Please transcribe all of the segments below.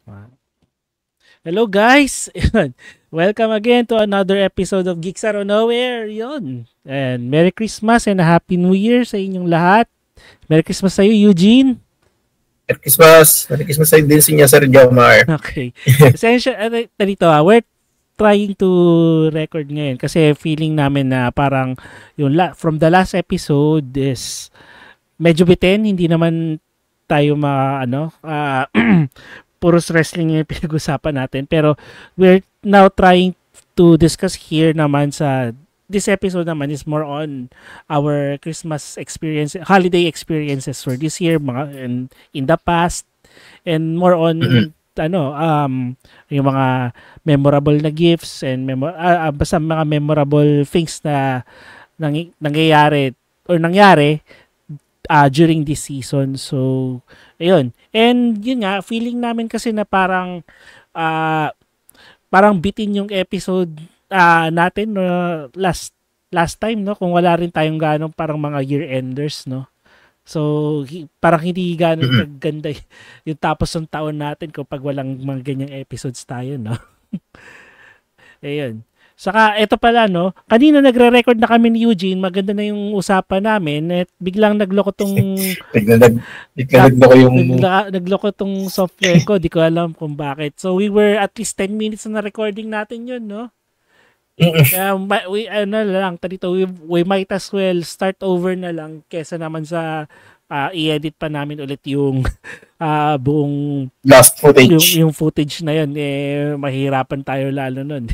Ah, Hello guys! Welcome again to another episode of Geeks Out of Nowhere. Yun. And Merry Christmas and a Happy New Year sa inyong lahat. Merry Christmas sa iyo, Eugene. Merry Christmas. Merry Christmas sa din si Sir Jomar. Okay. Essential, dito we're trying to record ngayon kasi feeling namin na parang from the last episode is medyo bitin, hindi naman tayo puros wrestling yung pinag-usapan natin. Pero we're now trying to discuss here naman this episode naman is more on our Christmas experience, holiday experiences for this year, mga in the past, and more on yung mga memorable na gifts and basta mga memorable things na nangyayari or nangyari during this season. So, ayun. And yun nga, feeling namin kasi na parang bitin yung episode natin last time, no? Kung wala rin tayong ganong parang mga year-enders, no? So, parang hindi ganun kaganda yung tapos ng taon natin kapag walang mga ganyang episodes tayo, no? Ayun. Saka, eto pala, no? Kanina nagre-record na kami ni Eugene, maganda na yung usapan namin, at biglang nagloko tong nagloko tong software ko, di ko alam kung bakit. So, we were at least 10 minutes na recording natin yun, no? Kaya, we might as well start over na lang kesa naman sa i-edit pa namin ulit yung buong last footage. Yung footage na yun, mahirapan tayo lalo nun.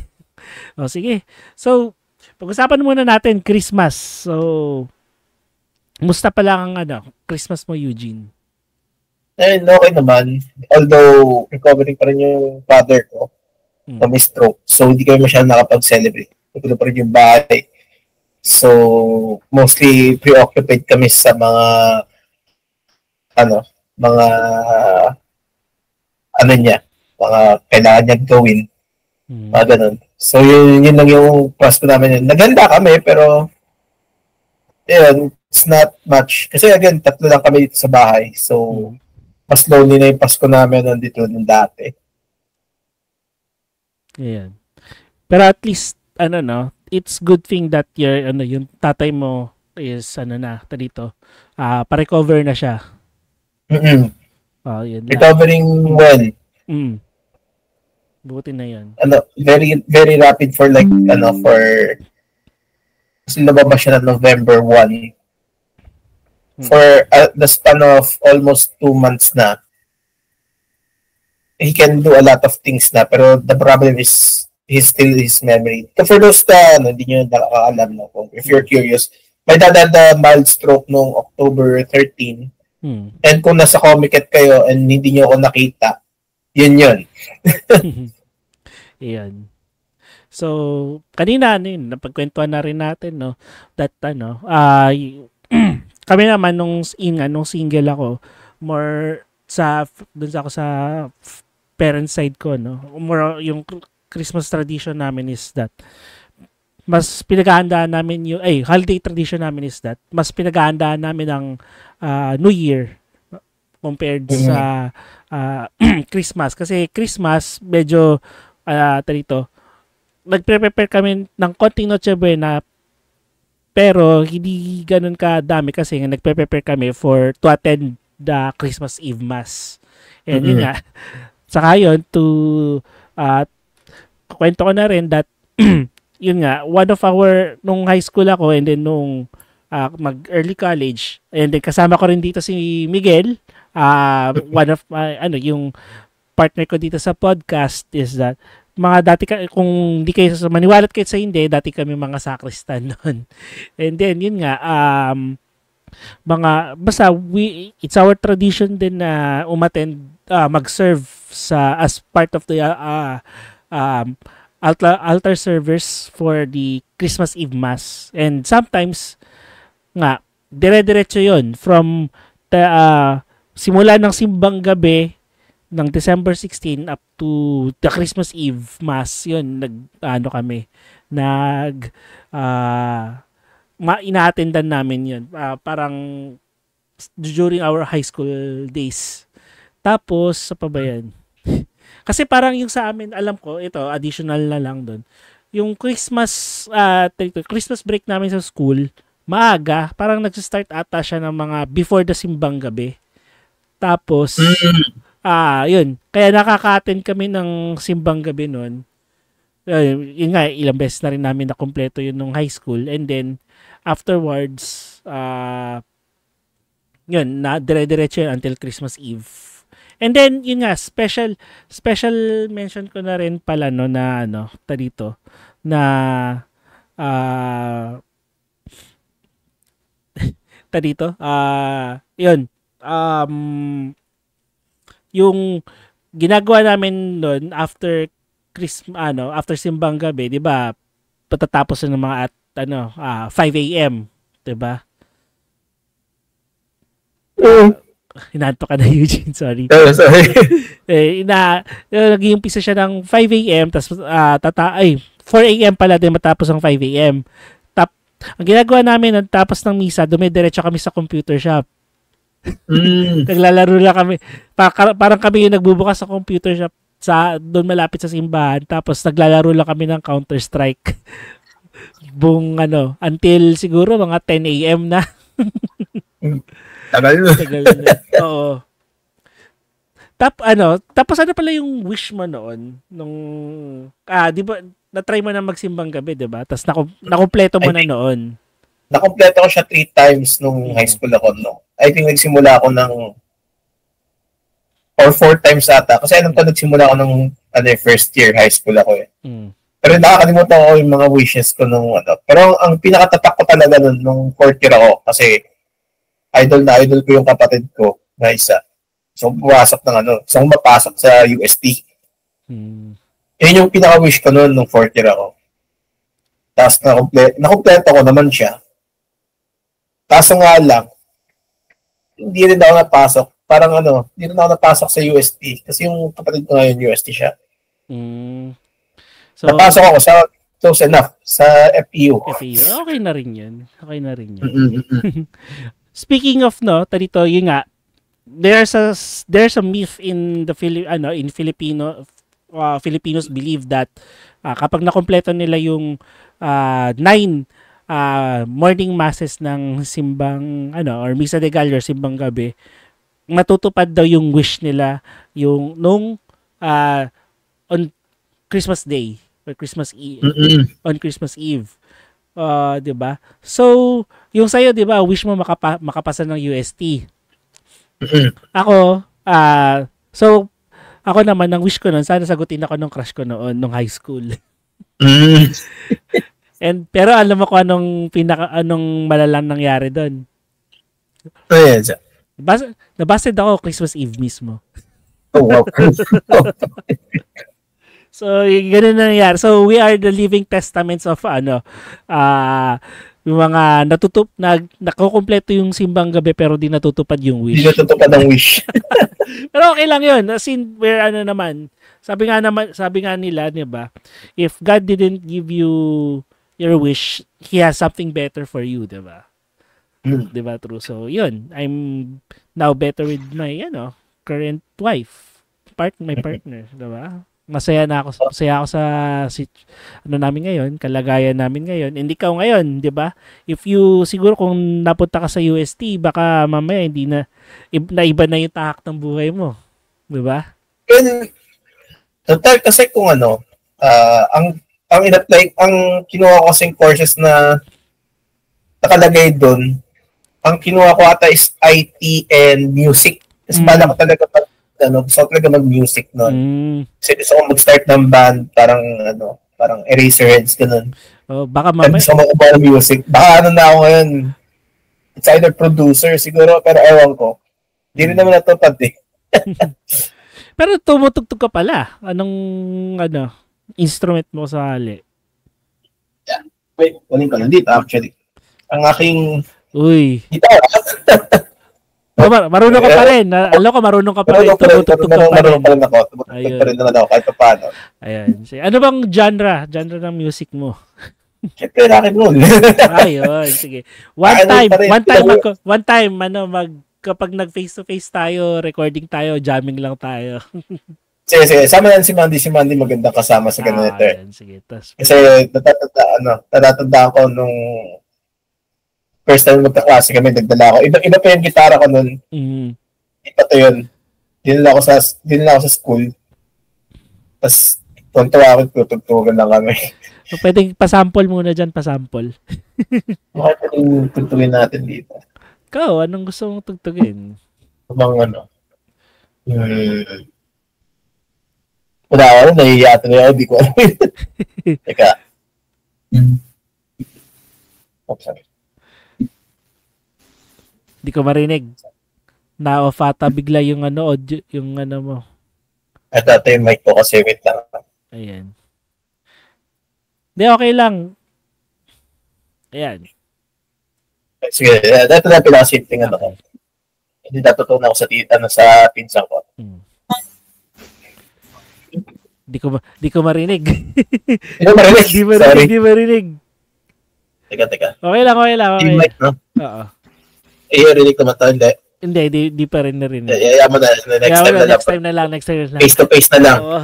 O, sige. So, pag-usapan muna natin Christmas. So, musta pa lang ang Christmas mo, Eugene? Okay naman. Although, recovering pa rin yung father ko na may stroke. So, hindi kami masyadong nakapag-celebrate. Nagulo pa rin yung bahay. So, mostly preoccupied kami sa mga kailangan niya gawin. Mga ganun. So, yun lang yung Pasko namin. Naganda kami, pero it's not much. Kasi again, 3 lang kami dito sa bahay. So, mas lonely na yung Pasko namin nandito nung dati. Ayan. Pero at least, it's good thing that yung tatay mo is, dito, pa-recover na siya. Yun Recovering well. Buti na yan. Very, very rapid for kasi nababa siya na November 1. For the span of almost 2 months na, he can do a lot of things na, pero the problem is still his memory. So for those hindi nyo nakakaalam, no, if you're curious, may dadada mild stroke noong October 13. And kung nasa Comiket kayo and hindi nyo ako nakita, yun. Iyan. So, kanina napagkwentuhan na rin natin, no, that kami naman nung single ako, more doon ako sa parent side ko, no. More yung Christmas tradition namin is that mas pinaghahandaan namin holiday tradition namin is that mas pinaghahandaan namin ang New Year compared sa Christmas. Kasi Christmas medyo nagpre-prepare kami ng konting Noche Buena, pero hindi ganun kadami kasi nagpre-prepare kami to attend the Christmas Eve Mass. And yun nga, saka yun, kwento ko na rin that yun nga, one of nung high school ako and then nung mag-early college, and then kasama ko rin dito si Miguel, one of yung partner ko dito sa podcast is that dati kung hindi kayo maniwalat kayo sa hindi, dati kami mga sakristan noon. And then yun nga, basta it's our tradition din na mag-serve as part of the altar service for the Christmas Eve Mass. And sometimes nga, dire-diretso yun from simula ng simbang gabi ng December 16 up to the Christmas Eve Mass, yun, ina-attendan namin yun. Parang during our high school days. Tapos, sa pa ba yan? Kasi parang yung sa amin, alam ko, ito, additional na lang doon. Yung Christmas break namin sa school, maaga, parang nag-start ata siya ng mga before the simbang gabi. Tapos, yun. Kaya nakaka-attend kami ng simbang gabi noon. Yun nga, ilang beses na rin namin na kompleto yun nung high school. And then, afterwards, yun, na dire-diretso yun until Christmas Eve. And then, yun nga, special mention ko na rin pala, no, na, dito, na, yun, yung ginagawa namin noon after after simbang gabi, 'di ba? Patatapos na ng mga 5 AM, 'di ba? Hinanto ka na, Eugene, sorry. Sorry. Nag-iumpisa siya ng 5 AM, tapos 4 AM pala din matapos ang 5 AM. Ang ginagawa namin, tapos ng misa, dumidiretso kami sa computer shop. Naglalaro lang kami. Parang kami yung nagbubukas sa computer shop doon malapit sa simbahan. Tapos naglalaro lang kami ng Counter-Strike. Until siguro mga 10 AM na. Tagal na. Oo. Tapos ano pala yung wish mo noon? Di ba, na-try mo na magsimbang gabi, di ba? Tapos nakumpleto mo na noon. Nakumpleto ko siya 3 times nung high school ako, no? I think nagsimula ako or 4 times ata. Kasi alam ko nagsimula ako nung first year high school ako eh. Pero nakakalimutan ko yung mga wishes ko nung Pero ang pinakatatak ko talaga nung 4th year ako kasi idol ko yung kapatid ko na isa. So, mapasok sa UST. Yun yung pinaka-wish ko nung 4th year ako. Tapos nakumpleto ko naman siya. Kaso nga lang, hindi rin ako napasok. Parang hindi rin ako napasok sa UST. Kasi yung kapatid ko ngayon, UST siya. So, napasok ako sa close enough sa FEU. Okay na rin yun. Speaking of, dito, yun nga, there's a myth in the Filipinos believe that kapag nakompleto nila yung 9 morning masses ng simbang or Misa de Gallo or simbang gabi, matutupad daw yung wish nila yung on Christmas Day or Christmas Eve. On Christmas Eve. 'Di ba? So, yung sa'yo, 'di ba, wish mo makapasa ng UST. Ako naman, ang wish ko noon, sana sagutin ako nung crush ko noon, nung high school. Pero alam mo kung anong malalang nangyari doon. Nabasted ako Christmas Eve mismo. Oh, wow. So, ganun na nangyari. So, we are the living testaments of yung mga nakukumpleto yung simbang gabi pero di natutupad yung wish. Di natutupad ang wish. Pero okay lang yun. As in, naman, sabi nga nila, di ba, if God didn't give you your wish, He has something better for you, di ba? Di ba, true? So, yun. I'm now better with my, current wife. My partner, di ba? Masaya ako sa namin ngayon, kalagayan namin ngayon. Hindi ka ngayon, 'di ba? If you siguro kung napunta ka sa UST, baka mamaya hindi na iba na yung tahak ng buhay mo, 'di ba? Total kasi kung ang in-apply, ang kinuha ko kasing courses na nakalagay doon, ang kinuha ko ata is IT and music. Kasi bala ko talaga gusto ko talaga mag-music noon. Kasi gusto ko mag-start ng band, parang Eraserheads, ganun. Baka mamaya. Gusto ko mag-ubah ng music. Baka na ako ngayon. It's either producer siguro, pero ewan ko. Hindi rin naman natupad eh. Pero tumutugtog ka pala. Anong, instrument mo sa hali? Yeah. Wait, kunin ko lang dito actually. Ang aking guitar. Marunong ka pa rin. Alam ko, marunong ka pa rin. Tumutugtog ka pa rin. Marunong ako. Tumutugtog pa rin naman ako kahit pa paano. Ayan. Ano bang genre ng music mo? Siyempre, rock and roll. Ayun, sige. One time, kapag nag face-to-face tayo, recording tayo, jamming lang tayo. Sige. Sama yan si Mandy. Si Mandy magandang kasama sa ganito. Yan, sige. Kasi natatandaan ko nung first time magkaklase kami, nagdala ako. Iba pa yung gitara ko nun. Iba to yun. Dinala ako sa school. Tapos, tuntua ako, tutugtugan lang kami. So, pwedeng pasample muna dyan, pasample. Bakit pwedeng tugtugin natin dito? Ikaw, anong gusto mong tugtugin? Abang wala ako, nahihiyato na ako, di ko alam. Teka. Sorry. Di ko marinig. Na-off ata bigla yung audio, yung mo. Ito yung mic ko kasi, wait lang. Ayan. Di, okay lang. Ayan. Sige, dito na pinaka-simple ko. Hindi natutunan ako sa pinsan ko. Di ko marinig. Sorry. Di marinig. Teka. Okay lang. Okay. Yung mic, no? Oo. Rinig naman to, hindi. Hindi pa rin narinig. Yayaman na, next time na lang. Next time na lang. Face to face na lang. Oo.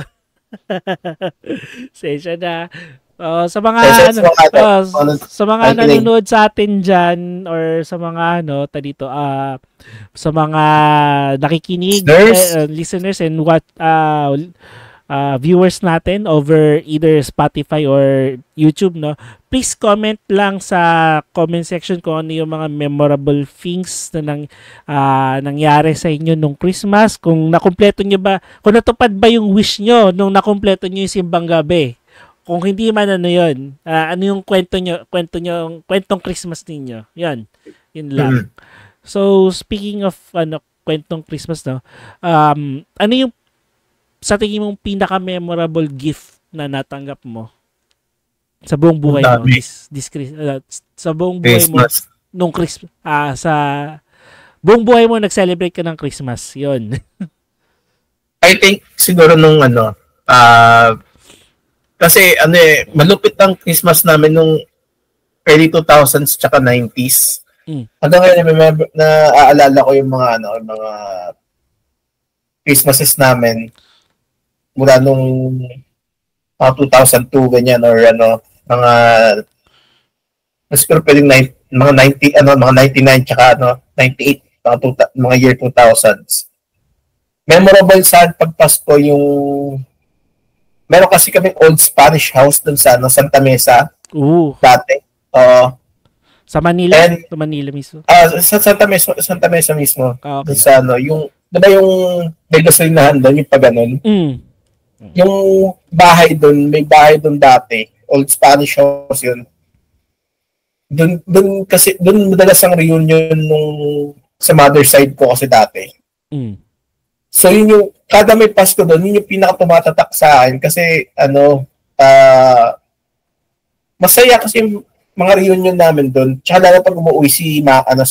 Session na. Sa mga sa mga nanonood sa atin diyan or sa mga sa mga nakikinig listeners and viewers natin over either Spotify or YouTube, no, please comment lang sa comment section kung ano yung mga memorable things na nangyari sa inyo nung Christmas, kung nakumpleto nyo ba, kung natupad ba yung wish nyo nung nakumpleto nyo yung simbang gabi. Kung hindi man, yun, ano yung kwentong Christmas ninyo. Yun lang. So, speaking of kwentong Christmas, no, ano yung sa tingin mong pinaka-memorable gift na natanggap mo sa buong buhay mo? Sa buong buhay mo nung Christmas, sa buong buhay mo nag-celebrate ka ng Christmas. Yun. I think siguro nung kasi malupit ang Christmas namin nung early 2000s tsaka 90s. Hanggang ngayon naaalala ko yung mga Christmases namin mula nung 2002 ganyan or mga siguro pwedeng mga 99 tsaka 98 mga year 2000s. Memorable sa pagpasko yung meron kasi kaming old Spanish house dun sa Santa Mesa. Dati. Sa Manila? Sa Manila mismo? Sa Santa Mesa mismo. Okay. Dun sa yung diba yung may gasolinahan doon, yung pag-ganon? Yung bahay doon, may bahay doon dati. Old Spanish house yun. Doon kasi, doon madalas ang reunion nung sa mother side ko kasi dati. So yun yung, kada may Pasko doon, yun yung pinaka-tumatatak sa akin kasi, masaya kasi yung mga reunion namin doon. Tsaka lalo pag umuwi si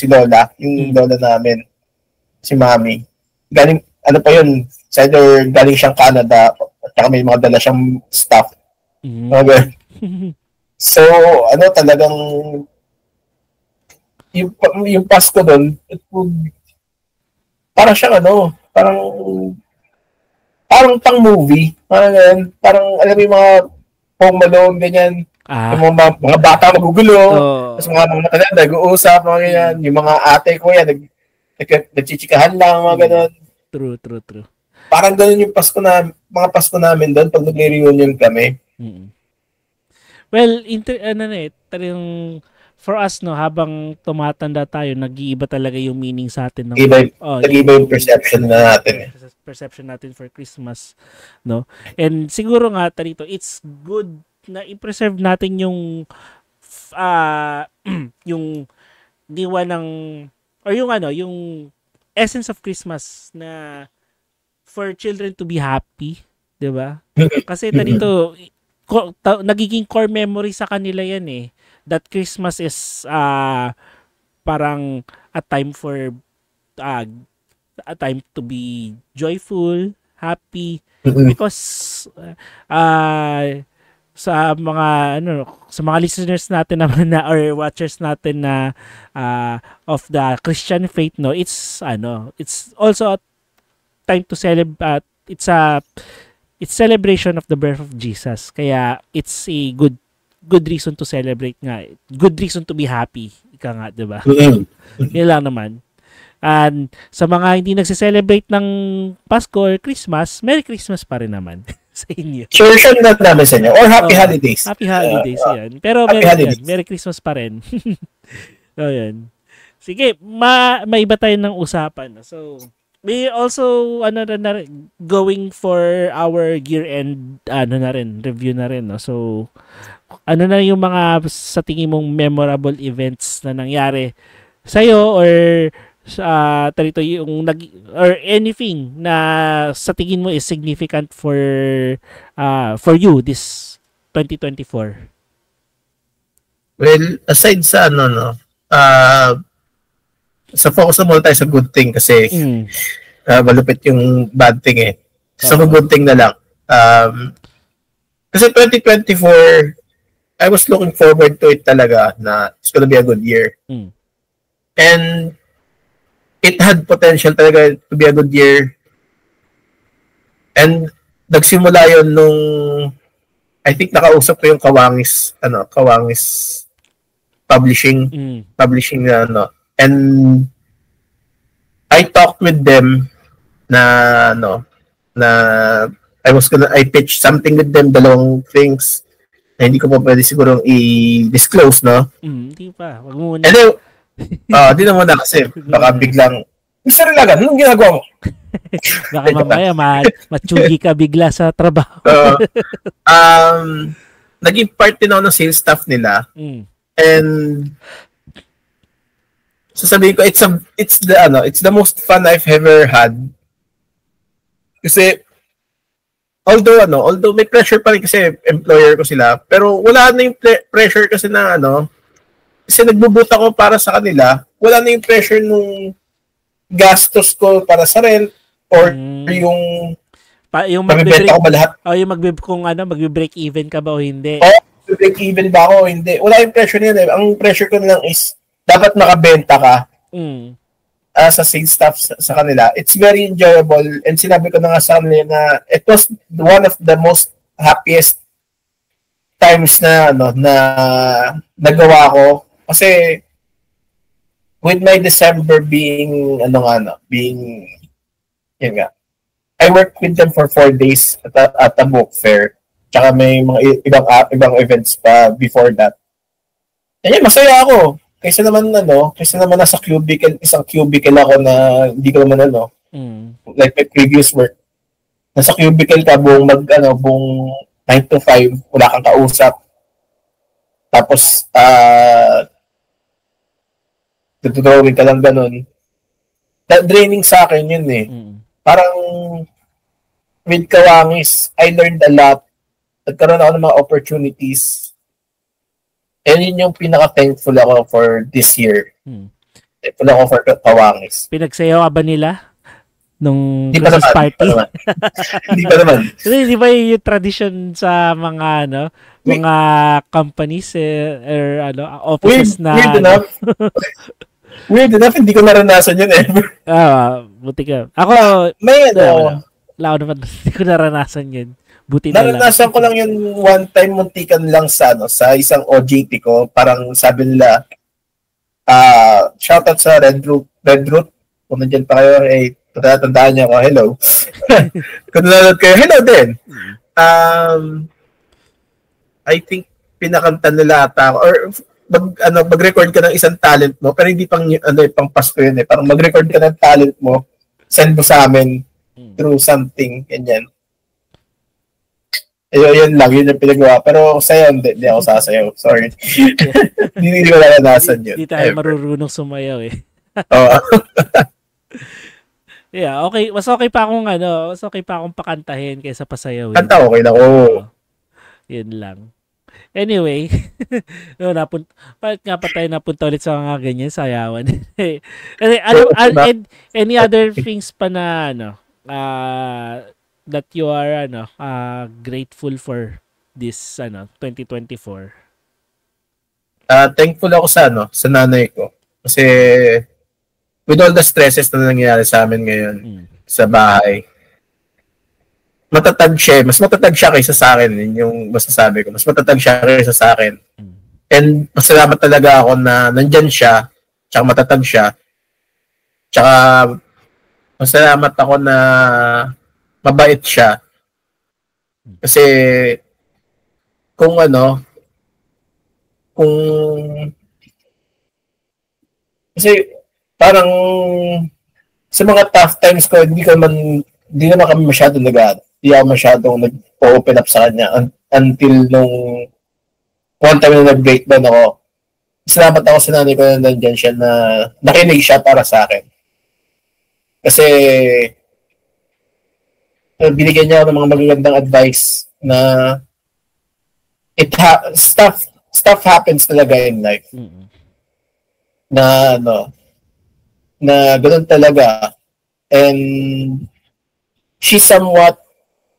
Lola, yung Lola namin, si Mami. Galing, pa yun, either galing siyang Canada, at saka may mga dala siyang staff. Okay. So, talagang, yung Pasko doon, parang siyang parang pang movie. Parang alam mo yung mga Home Alone, ganyan. Yung mga bata magugulo. Tapos mga matanda, nag-uusap, mga ganyan. Yung mga ate ko yan, nagchichikahan lang, mga ganun. True. Parang ganun yung mga Pasko namin doon pag nag-reunion kami. Well, talagang for us, no, habang tumatanda tayo, nag-iiba talaga yung meaning sa atin. Nag-iiba yung perception na natin. Perception natin for Christmas, no? And siguro nga, tarito, it's good na i-preserve natin yung yung diwa ng or yung essence of Christmas na for children to be happy, 'di ba? Kasi dito nagiging core memory sa kanila 'yan eh. That Christmas is parang a time for a time to be joyful, happy because sa mga listeners natin naman na or watchers natin na of the Christian faith, no, it's also a time to it's celebration of the birth of Jesus. Kaya it's a good reason to celebrate nga. Good reason to be happy. Ika nga, 'di ba? Yan lang naman. And sa mga hindi nagse-celebrate ng Pasko or Christmas, Merry Christmas pa rin naman sa inyo. Sure na namin sa inyo. Or Happy Holidays. Happy Holidays yan. Pero Merry Christmas pa rin. So, yan. Sige, maiba tayo ng usapan. So, we also going for our year-end review na rin. No? So, na yung mga sa tingin mong memorable events na nangyari sa'yo or or anything na sa tingin mo is significant for you this 2024? Well, aside sa sa focus na muna tayo sa good thing kasi malupit yung bad thing eh. Sa good thing na lang. Kasi 2024, I was looking forward to it talaga na it's gonna be a good year. And it had potential talaga to be a good year. And nagsimula yun nung I think nakausap ko yung Kawangis publishing na and I talked with them na I pitched something with them, dalawang things na hindi ko pa pwede sigurong i-disclose, no? Hindi pa. Wag mo muna. And then, di na muna kasi baka biglang Mr. Ilagan, anong ginagawa mo? Baka mamaya matsugi ka bigla sa trabaho. Naging part din ako ng sales staff nila. And sasabihin ko it's the most fun I've ever had. Kasi although may pressure pa rin kasi employer ko sila, pero wala na yung pressure kasi na kasi nagbubuta ko para sa kanila, wala na yung pressure nung gastos ko para sa rent or yung magbibenta ko ba lahat? Yung magbe-break even ka ba o hindi? Break even ba ako? Hindi. Wala yung pressure nila. Ang pressure ko na lang is dapat makabenta ka sa sales staff sa kanila. It's very enjoyable and sinabi ko na nga sa kanila na it was one of the most happiest times na nagawa ko kasi with my December being yun nga, I worked with them for 4 days at a book fair. Tsaka may mga ibang events pa before that. Ayun, masaya ako. Kaysa naman nasa isang cubicle ako na hindi ko naman like my previous work. Nasa cubicle ka buong 9 to 5, wala kang kausap. Tapos tutulawin ka lang ganun. Draining sa akin yun eh. Parang with Kawangis, I learned a lot. Nagkaroon ako ng mga opportunities. And yun yung pinaka-thankful ako for this year. Thankful ako for Kawangis. Pinagsayaw ka ba nila? Nung Christmas party? Hindi pa naman. Kasi di ba yung tradition sa mga mga companies or offices Weird enough, hindi ko naranasan yun ever. Buti ka. Ako, hindi ko naranasan yun. Buti na lang. Naranasan ko lang yun one time, muntikan lang sa isang OJT ko. Parang sabi nila, shoutout sa Red Root. Kung nandiyan pa kayo, tatandaan niya ako, hello. Kung nanonood kayo, hello din. I think pinakanta nila ata ako, or mag-record ka ng isang talent mo, pero hindi pang Pasko yun eh. Parang mag-record ka ng talent mo, send mo sa amin through something, ganyan. Yun lang, yun yung pinagawa. Pero sayo, hindi ako sasayaw. Sorry. Hindi ko naranasan yun. Hindi tayo marurunong sumayaw eh. Oo. Yeah, okay. Mas okay pa akong pakantahin kaysa pasayaw. Kanta okay lang. Yun lang. Anyway, bakit nga pa tayo napunta ulit sa mga ganyan sayawan? Any other things pa na that you are grateful for this 2024? Thankful ako sa nanay ko kasi with all the stresses na nangyayari sa amin ngayon sa bahay, matatag siya. Mas matatag siya kaysa sa akin. Yun yung masasabi ko. Mas matatag siya kaysa sa akin. And pasalamat talaga ako na nandyan siya. Tsaka matatag siya. Tsaka masalamat ako na mabait siya. Kasi kung kasi parang sa mga tough times ko, hindi naman kami masyadong hindi ako masyadong nag-open up sa kanya until nung one time na nag-breakdown ako. Salamat ako sa nanay ko na nandyan siya na nakinig siya para sa akin. Kasi binigyan niya ako ng mga magagandang advice na stuff happens talaga in life. Mm-hmm. Na ganoon talaga. And she somewhat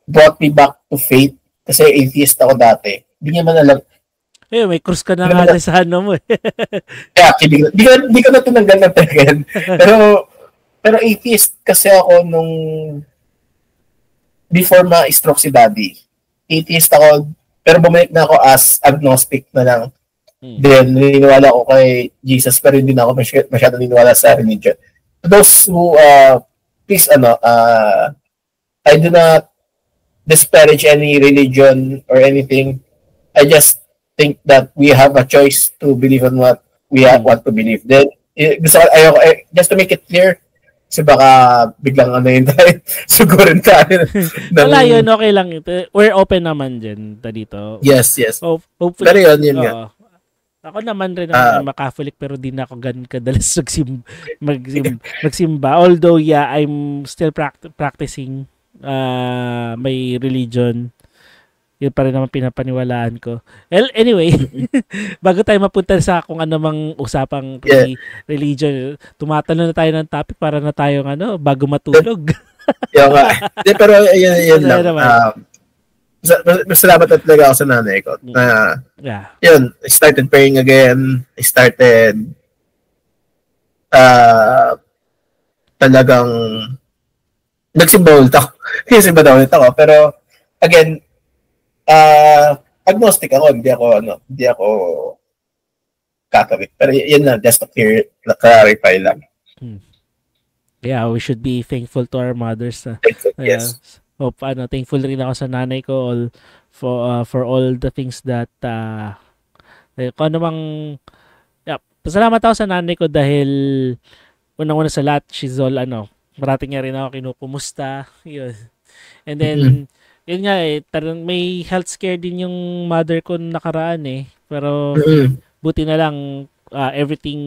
brought me back to faith kasi atheist ako dati. Hindi niya man alam. May krus ka na nga sa ano mo. Yeah, actually, di ko na tinanggal na talaga. Pero atheist kasi ako nung before ma-stroke si Daddy. Atheist ako, pero bumalik na ako as agnostic na lang. Then, naniniwala ko kay Jesus, pero hindi na ako masyado naniniwala sa religion. To those who, please, I do not disparage any religion or anything. I just think that we have a choice to believe on what we want to believe. Then, just to make it clear, kasi baka biglang yun tayo, sugurin tayo. Wala yun, okay lang. We're open naman dyan dito. Yes. Hopefully. Pero yun nga. Ako naman rin ako Catholic pero di na ako ganun kadalas magsimba. Although, yeah, I'm still practicing my religion. Yun pa rin naman pinapaniwalaan ko. Well, anyway, bago tayo mapunta sa kung ano mang usapang religion, tumatanong na tayo ng topic para na tayong bago matulog. Yung pero yun lang. Masalamat at talaga ako sa nanay ko. Yun, I started praying again. I started talagang nagsimba ulit ako. Nagsimba daw ulit ako. Pero again, agnostic ako, hindi ako Catholic. Pero yun na, just to clarify lang. Yeah, we should be thankful to our mothers. Yes. Hope thankful rin ako sa nanay ko for all the things that kung ano bang pasalamat ako sa nanay ko dahil unang-una sa lahat, she's all parating niya rin ako kinukumusta. Yun. And then yun nga may health scare din yung mother ko nakaraan pero buti na lang everything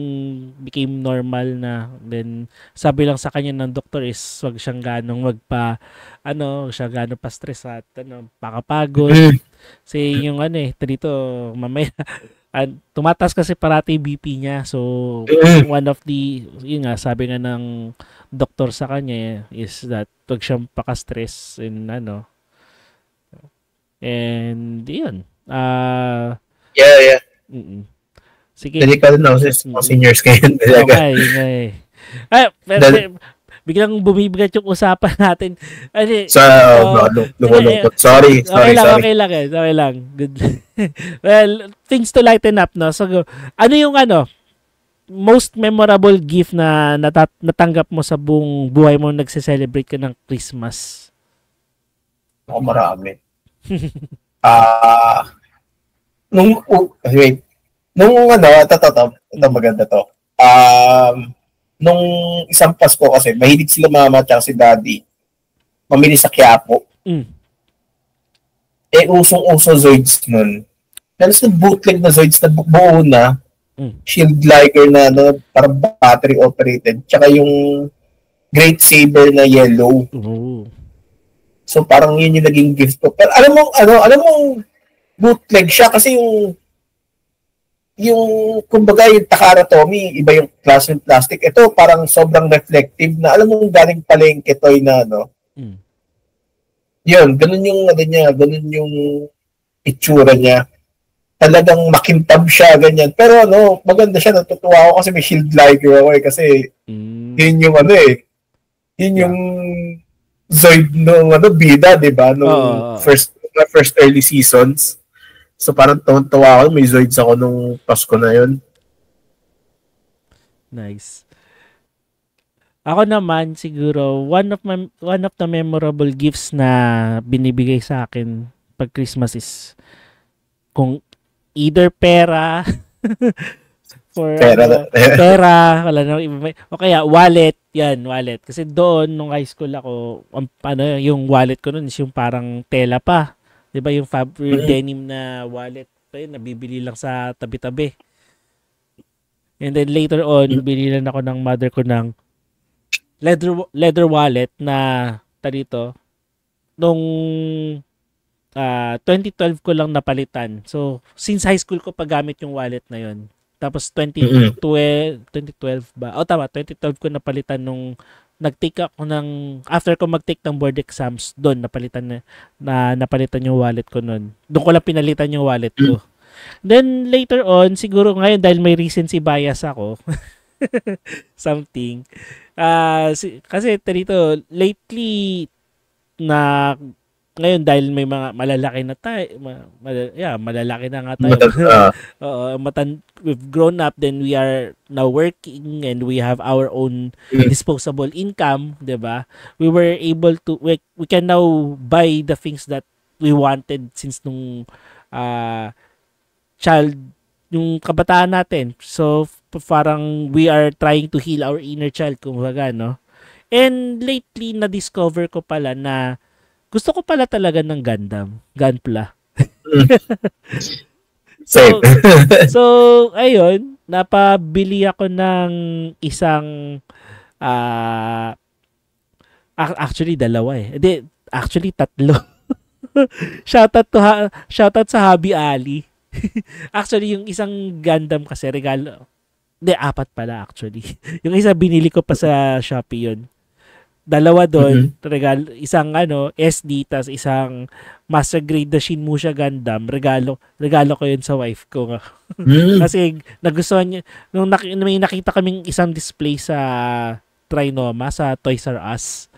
became normal na. Then sabi lang sa kanya ng doktor is wag siyang ganong siya ganong pa-stress at pakapagod. Kasi yung dito mamaya tumataas kasi parati BP niya. So one of the yun nga sabi nga ng doktor sa kanya is that wag siyang paka-stress and and yun. Yeah. Sige. Delikado na ako sa seniors kayo. Okay. Biglang bumibigat yung usapan natin. Lumulungkot. Sorry. Okay lang. Good. Well, things to lighten up, no? So, ano yung most memorable gift na natanggap mo sa buong buhay mo nagse-celebrate ka ng Christmas? Marami. Ito maganda to. Nung isang Pasko kasi, mahilig sila mama at si daddy mamili sa Quiapo. Usong-uso Zoids nun. Meron sa bootleg na Zoids na buo na, shield lighter na parang battery operated, tsaka yung Great Saber na yellow. So parang yun yung naging gift ko. Pero alam mo bootleg siya kasi yung kumbaga yung Takara Tomy, iba yung klase ng plastic. Ito parang sobrang reflective na alam mo galing palengke toy na Yun, ganun yung ganun yung itsura niya. Talagang makintab siya ganyan. Pero maganda siya, natutuwa ako kasi may shield lighter ako kasi yun yung yun yung Zoid nung bida, di ba? Nung Oo. first early seasons. So parang tuwa ako, may Zoids ako nung Pasko na yun. Nice. Ako naman siguro one of the memorable gifts na binibigay sa akin pag Christmas is kung either pera for pera, wala na iba, o kaya wallet, wallet. Kasi doon nung high school ako, yung wallet ko noon is yung parang tela pa. 'Di ba yung denim na wallet pa yun, nabibili lang sa tabi-tabi. And then later on, binilan ako ng mother ko ng leather wallet na dito nung 2012 ko lang napalitan. So, since high school ko paggamit yung wallet na yon. Tapos 2012 ba? Tama, 2012 ko napalitan nung nag-take ako after ko mag-take ng board exams, doon napalitan yung wallet ko noon. Doon ko lang pinalitan yung wallet ko. Then later on, siguro ngayon dahil may recency bias ako, something. Kasi dito lately na ngayon dahil may mga malalaki na tayo, malalaki na nga tayo. Oo, we've grown up, then we are now working and we have our own disposable income, 'di ba? We were able to we can now buy the things that we wanted since nung child, yung kabataan natin. So parang we are trying to heal our inner child, kumbaga, no? And lately na-discover ko pala na gusto ko pala talaga ng Gundam, Gunpla. so ayun, napabili ako ng isang actually dalawa eh. Actually tatlo. Shoutout sa Hobby Ali. Actually yung isang Gundam kasi regalo. Apat pala actually. Yung isa binili ko pa sa Shopee yun. Dalawa doon, regalo, isang SD, tas isang master grade na Shinmusha Gundam, regalo ko yun sa wife ko. Kasi nagustuhan niya, nung may nakita kaming isang display sa Trinoma, sa Toys R Us,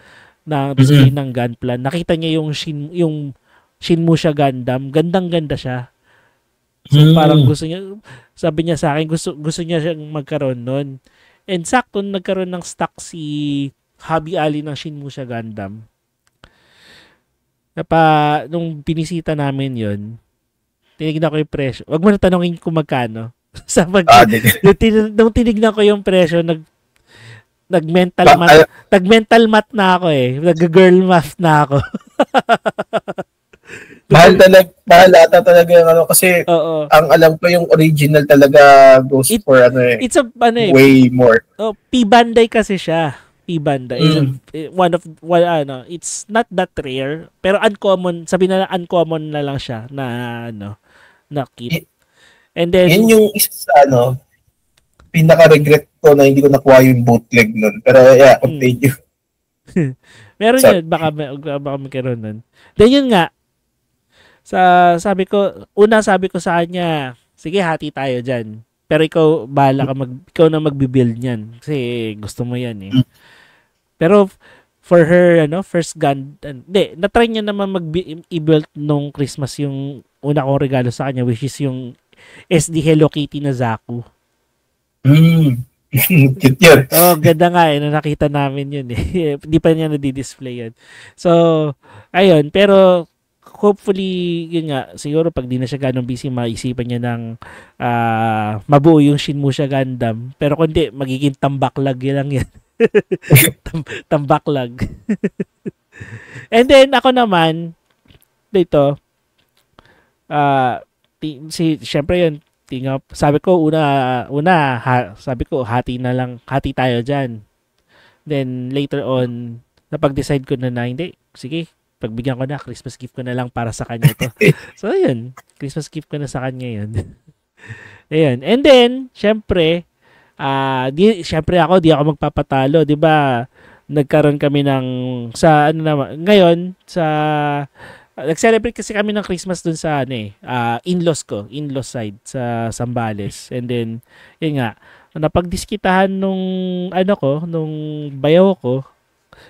na display ng Gunpla, nakita niya yung Shinmusha Gundam, gandang-ganda siya. So parang gusto niya, sabi niya sa akin, gusto niya siyang magkaroon nun. And sakto, nagkaroon ng stock si Hobby Ali ng Shinmusha Gundam. Nung binisita namin yon, tinignan ko yung presyo. Wag mo na tanongin kung magkano. Nung tinignan ko yung presyo, nag-mental math na ako eh. Nag-girl math na ako. Mahal ata talaga yung kasi ang alam ko yung original talaga goes for it's a way more. P-Bandai kasi siya. P-Bandai it's not that rare pero uncommon, sabi na uncommon na lang siya na kit. And then yun yung isa sa pinaka-regret ko na hindi ko nakuha yung bootleg nun. Pero continue. Meron yun, baka magkaroon nun. Then yun nga, sabi ko sa kanya, sige, hati tayo dyan. Pero ikaw, bahala ka ikaw na magbibuild niyan. Kasi gusto mo yan eh. Pero for her, first gun, na-try niya naman i-build nung Christmas yung una kong regalo sa kanya, which is yung SD Hello Kitty na Zaku. Cute yun. Ganda nga eh. Nakita namin yun eh. Hindi pa niya nadi-display yun. So, ayun. Pero, hopefully, yun nga, siguro pag di na siya ganong busy, maisipan niya ng mabuo yung Shinmusha Gundam. Pero kung di, magiging tambaklag lang yan. Tambaklag. And then, ako naman, dito, syempre yun, sabi ko, sabi ko, hati tayo dyan. Then, later on, napag-decide ko na hindi, sige, pagbigyan ko na, Christmas gift ko na lang para sa kanya to. So, ayun. Christmas gift ko na sa kanya yun. Ayun. And then, syempre, di ako magpapatalo. Diba, nagkaroon kami ngayon, nag-celebrate kasi kami ng Christmas dun sa, in-laws side, sa Zambales. And then, yun nga, napagdiskitahan nung bayaw ko,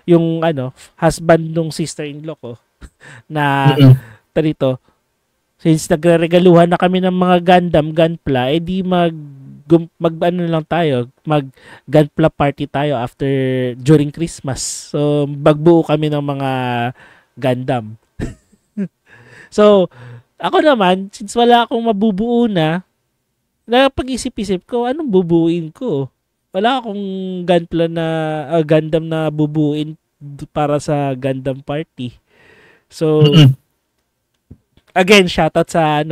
yung husband nung sister-in-law ko na tarito, since nagreregaluhan na kami ng mga Gundam, Gunpla, di lang tayo, mag Gunpla party tayo during Christmas. So, magbuo kami ng mga Gundam. So, ako naman, since wala akong mabubuo na pag-isip-isip ko, anong bubuuin ko? Wala akong Gundam na bubuuin para sa Gundam party. So, again, shoutout sa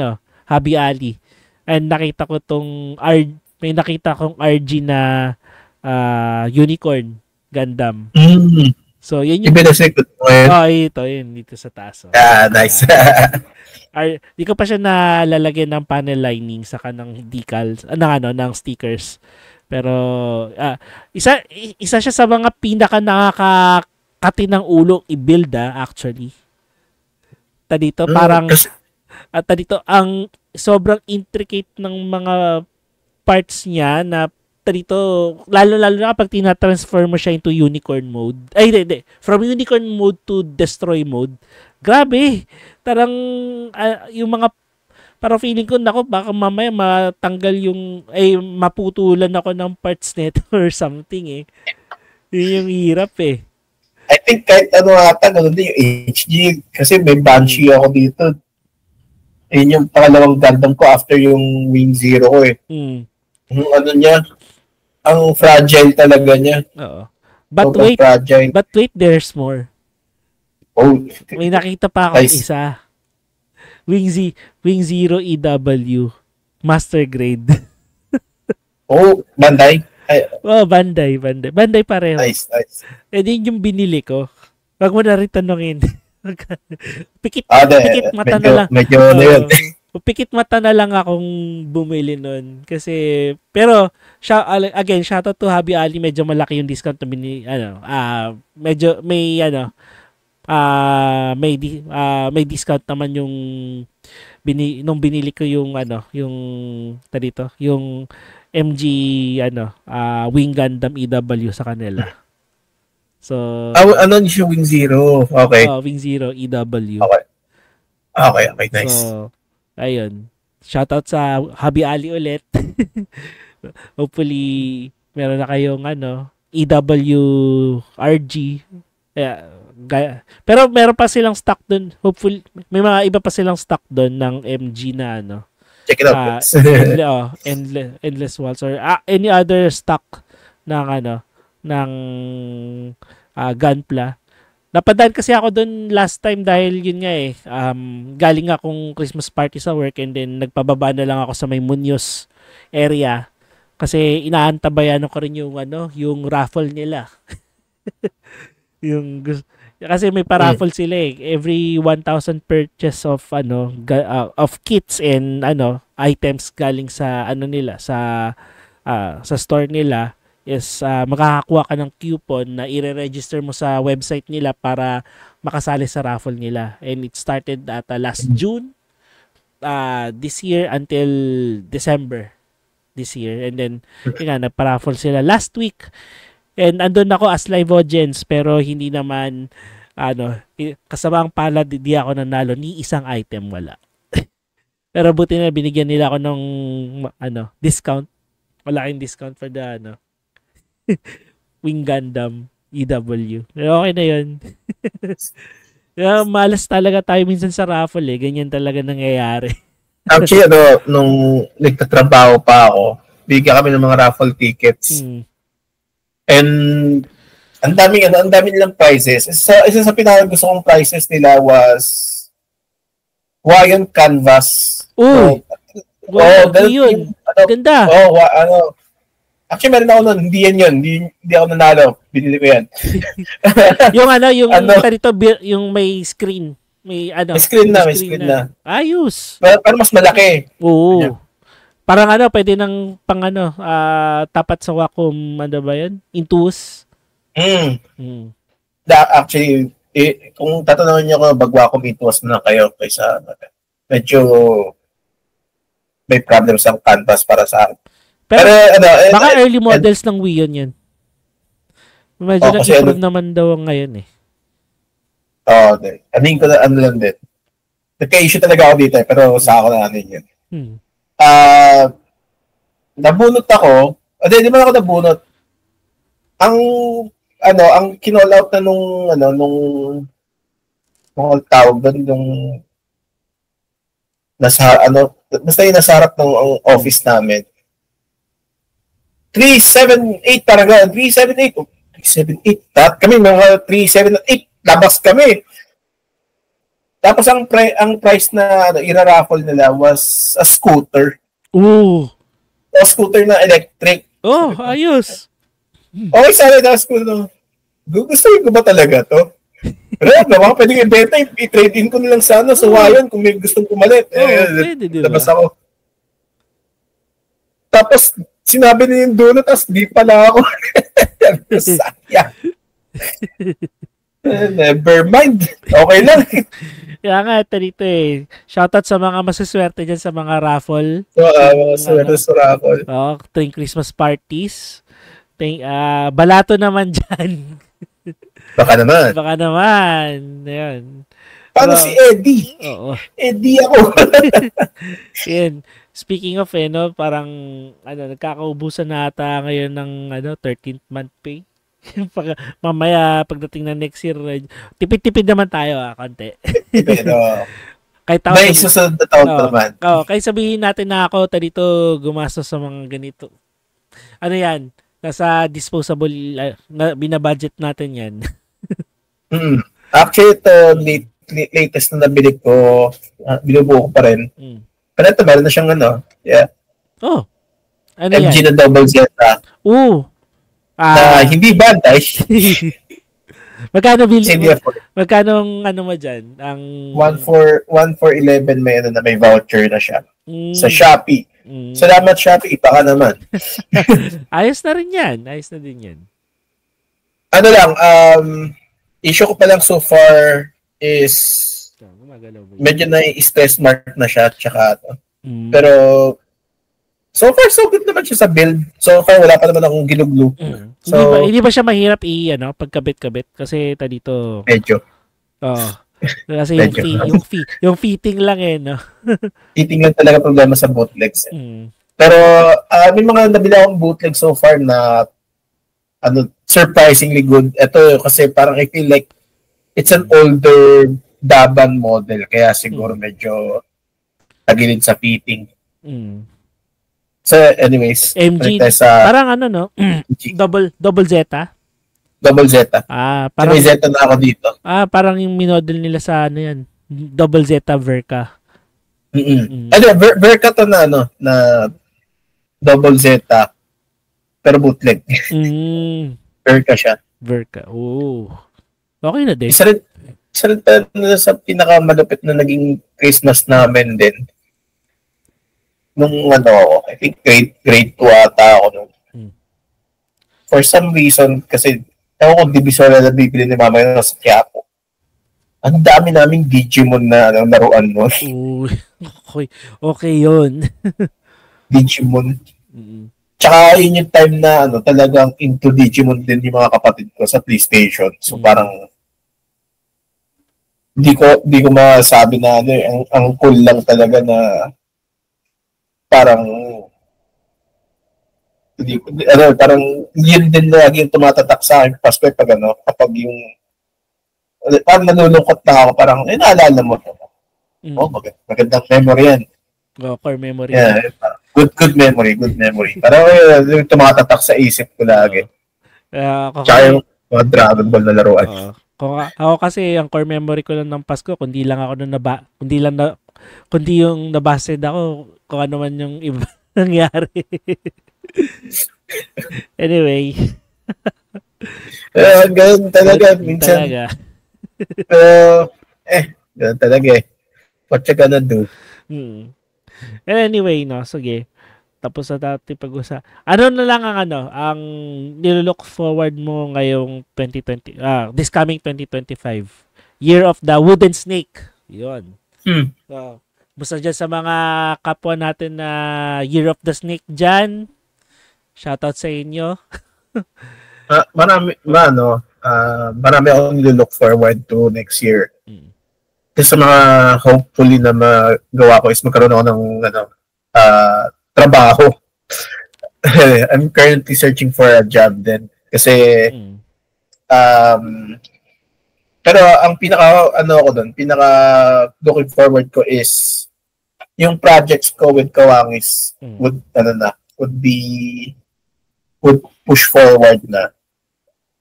Habi Ali. And nakita ko may nakita kong RG na unicorn Gundam. So, yun yung... Ibinasikot mo yun? Ito, yun. Dito sa taas. Nice. Di ko pa siya nalalagyan ng panel lining sa kanang decals, ng stickers. Pero, isa siya sa mga pinaka nakakati ng ulo i-build, actually. Dito, parang... dito, ang sobrang intricate ng mga parts niya na dito, lalo na kapag tina-transfer mo siya into unicorn mode. Hindi. From unicorn mode to destroy mode. Grabe. Tarang, yung mga, parang feeling ko, baka mamaya matanggal maputulan ako ng parts nito or something Yun yung hirap I think kahit ganun din yung HG, kasi may Banshee ako dito. Yun yung pangalawang Gundam ko after yung Wing Zero ko Yung niya, ang fragile talaga niya. Oo. But wait, there's more. Oh. May nakita pa ako isa. Wing Zero EW. Master grade. Bandai? Bandai. Bandai pareho. Nice. Din yung binili ko. Wag mo na rin tanongin. Pikit mata medyo, na lang. Medyo yun. Pikit mata na lang akong bumili nun. Kasi, pero, again, shoutout to Habi Ali, medyo malaki yung discount na medyo, may discount naman yung, nung binili ko yung, yung MG, Wing Gundam EW sa kanila. So, ano yung Wing Zero? Okay. Wing Zero EW. Okay, nice. So, ayun. Shoutout sa Habi Ali ulit. Hopefully, meron na kayong EW RG. Pero meron pa silang stock dun. Hopefully, may mga iba pa silang stock dun ng MG na Check it out. Endless Waltz or any other stock ng Gunpla. Napadaan kasi ako doon last time dahil yun nga galing akong Christmas party sa work and then nagpababa na lang ako sa may Muñoz area kasi inaantabayan ko rin yung yung raffle nila. Kasi may pa-raffle sila every 1,000 purchase of of kits and items galing sa nila sa store nila is makakakuha ka ng coupon na i-register mo sa website nila para makasali sa raffle nila. And it started at last June this year until December this year. And then, nagpa-raffle sila last week. And andun ako as live audience pero hindi naman kasama ang palad, di ako nanalo ni isang item, wala. Pero buti na binigyan nila ako ng discount. Malaking discount for the Wing Gundam EW. Pero okay na yun. Malas talaga tayo minsan sa raffle Ganyan talaga nangyayari. Actually, nung nagtatrabaho pa ako, bigyan kami ng mga raffle tickets. And ang dami nilang prizes. Isa sa pinaka gusto kong prizes nila was Hawaiian canvas. Yun. Ganda. Actually, meron ako nun. Hindi yan yun. Hindi ako nanalo. Binili ko yan. yung may screen. May screen na. Ayos. Pero mas malaki. Oo. Yeah. Parang pwede nang tapat sa Wacom, ba yan? Intuos. Actually, kung tatanungin niyo ko, Wacom Intuos na kayo kaysa medyo may problem sa canvas para sa akin. Pero baka early models ng Wii yan. Medyo nag-improve naman daw ngayon eh. Anin ko na, ano lang din. Nagka-issue talaga ako dito pero sa ako na ano yun. Nabunot ako. Di man ako nabunot. Ang kinall out na nung tawag doon, nung basta yung nasa harap ng office namin. 378 parang gano'n. 378. Kami mga 378. Labas kami. Tapos ang price na ira-raffle nila was a scooter. Ooh. A scooter na electric. Oh, ayos. Okay, sana na scooter. Gusto ko ba talaga to? Pero baka pwedeng i-beta, i-trade in ko na lang sana sa Wayon kung may gustong pumalit. Pwede, diba? Labas ako. Tapos, sinabi niya yung doon, tapos di pala ako. Sayang. Never mind. Okay lang. Kaya nga, dito eh. Shoutout sa mga masaswerte dyan sa mga raffle. Mga swerte sa raffle. Tuwing Christmas parties. Balato naman dyan. Baka naman. Ayan. Paano si Eddie? Oo. Eddie ako. Yan. Speaking of, parang, nagkakaubusan na ata ngayon ng, 13th month pay. Mamaya, pagdating na next year, tipid-tipid naman tayo, konti. Pero, kahit may susunod na taon naman. Kahit sabihin natin na ako, dito gumastos sa mga ganito. Ano yan? Nasa disposable, binabudget natin yan. Actually, ito, latest na nabili ko, binubuo ko pa rin. Pero ito, meron na siyang yeah. Oh. Ano MG yan? na double Zeta. Na hindi Bandai. Magkano magkano mo dyan? Ang 1 for 11 may voucher na siya. Sa Shopee. Salamat Shopee, baka naman. Ayos na rin yan. Ayos na din yan. Ano lang, issue ko pa lang so far is medyo na-stress mark na siya tsaka pero so far so good naman siya sa build. So far wala pa naman akong ginuglo. So hindi ba siya mahirap pagkabit-kabit kasi dito medyo. Kasi yung fitting lang no. Fitting lang talaga problema sa bootlegs. Pero may mga nabili akong bootleg so far na surprisingly good. Ito kasi parang I feel like it's an older Daban model kaya siguro medyo tagilid sa fitting. So anyways, MG parang double Zeta. Double Zeta. Parang may Zeta na ako dito. Parang yung minodel nila sa yan. Double Zeta Verka. Verka to na na double Zeta pero bootleg. Verka siya. Verka. Oh. Okay na din. Isa rin sa pinakamalupit na naging Christmas namin din. Nung I think grade 2 ata ako nung. For some reason, kasi ako kung Divisoria na bibili ni mama yun sa Quiapo. Ang dami naming Digimon na laruan mo. Okay yun. Digimon. Tsaka yun yung time na talagang into Digimon din yung mga kapatid ko sa PlayStation. So parang di ko masabi na ang cool lang talaga na parang parang yun din lagi yung tumatatak sa akin Pasko kapag yung parang nalulungkot na ako parang naalala mo magandang memory yan. Core memory. Yeah, good memory. Parang yung tumatatak sa isip ko lagi. Tsaka yung mga Dragon Ball na laruan. Ako kasi ang core memory ko lang ng Pasko kundi yung nabased ako kung ano man yung iba nangyari. Anyway. Ganun talaga minsan. Ganun talaga What you gonna do? Anyway, sige. Tapos na natin pag-usa. Ano na lang ang nilook forward mo ngayong 2020, this coming 2025? Year of the Wooden Snake. Yun. So, basta dyan sa mga kapwa natin na Year of the Snake dyan. Shoutout sa inyo. marami akong nilook forward to next year. Kasi sa mga hopefully na magawa ko is magkaroon ako ng trabaho. I'm currently searching for a job din. Kasi pero ang pinaka looking forward ko is yung projects ko with Kawangis would push forward na.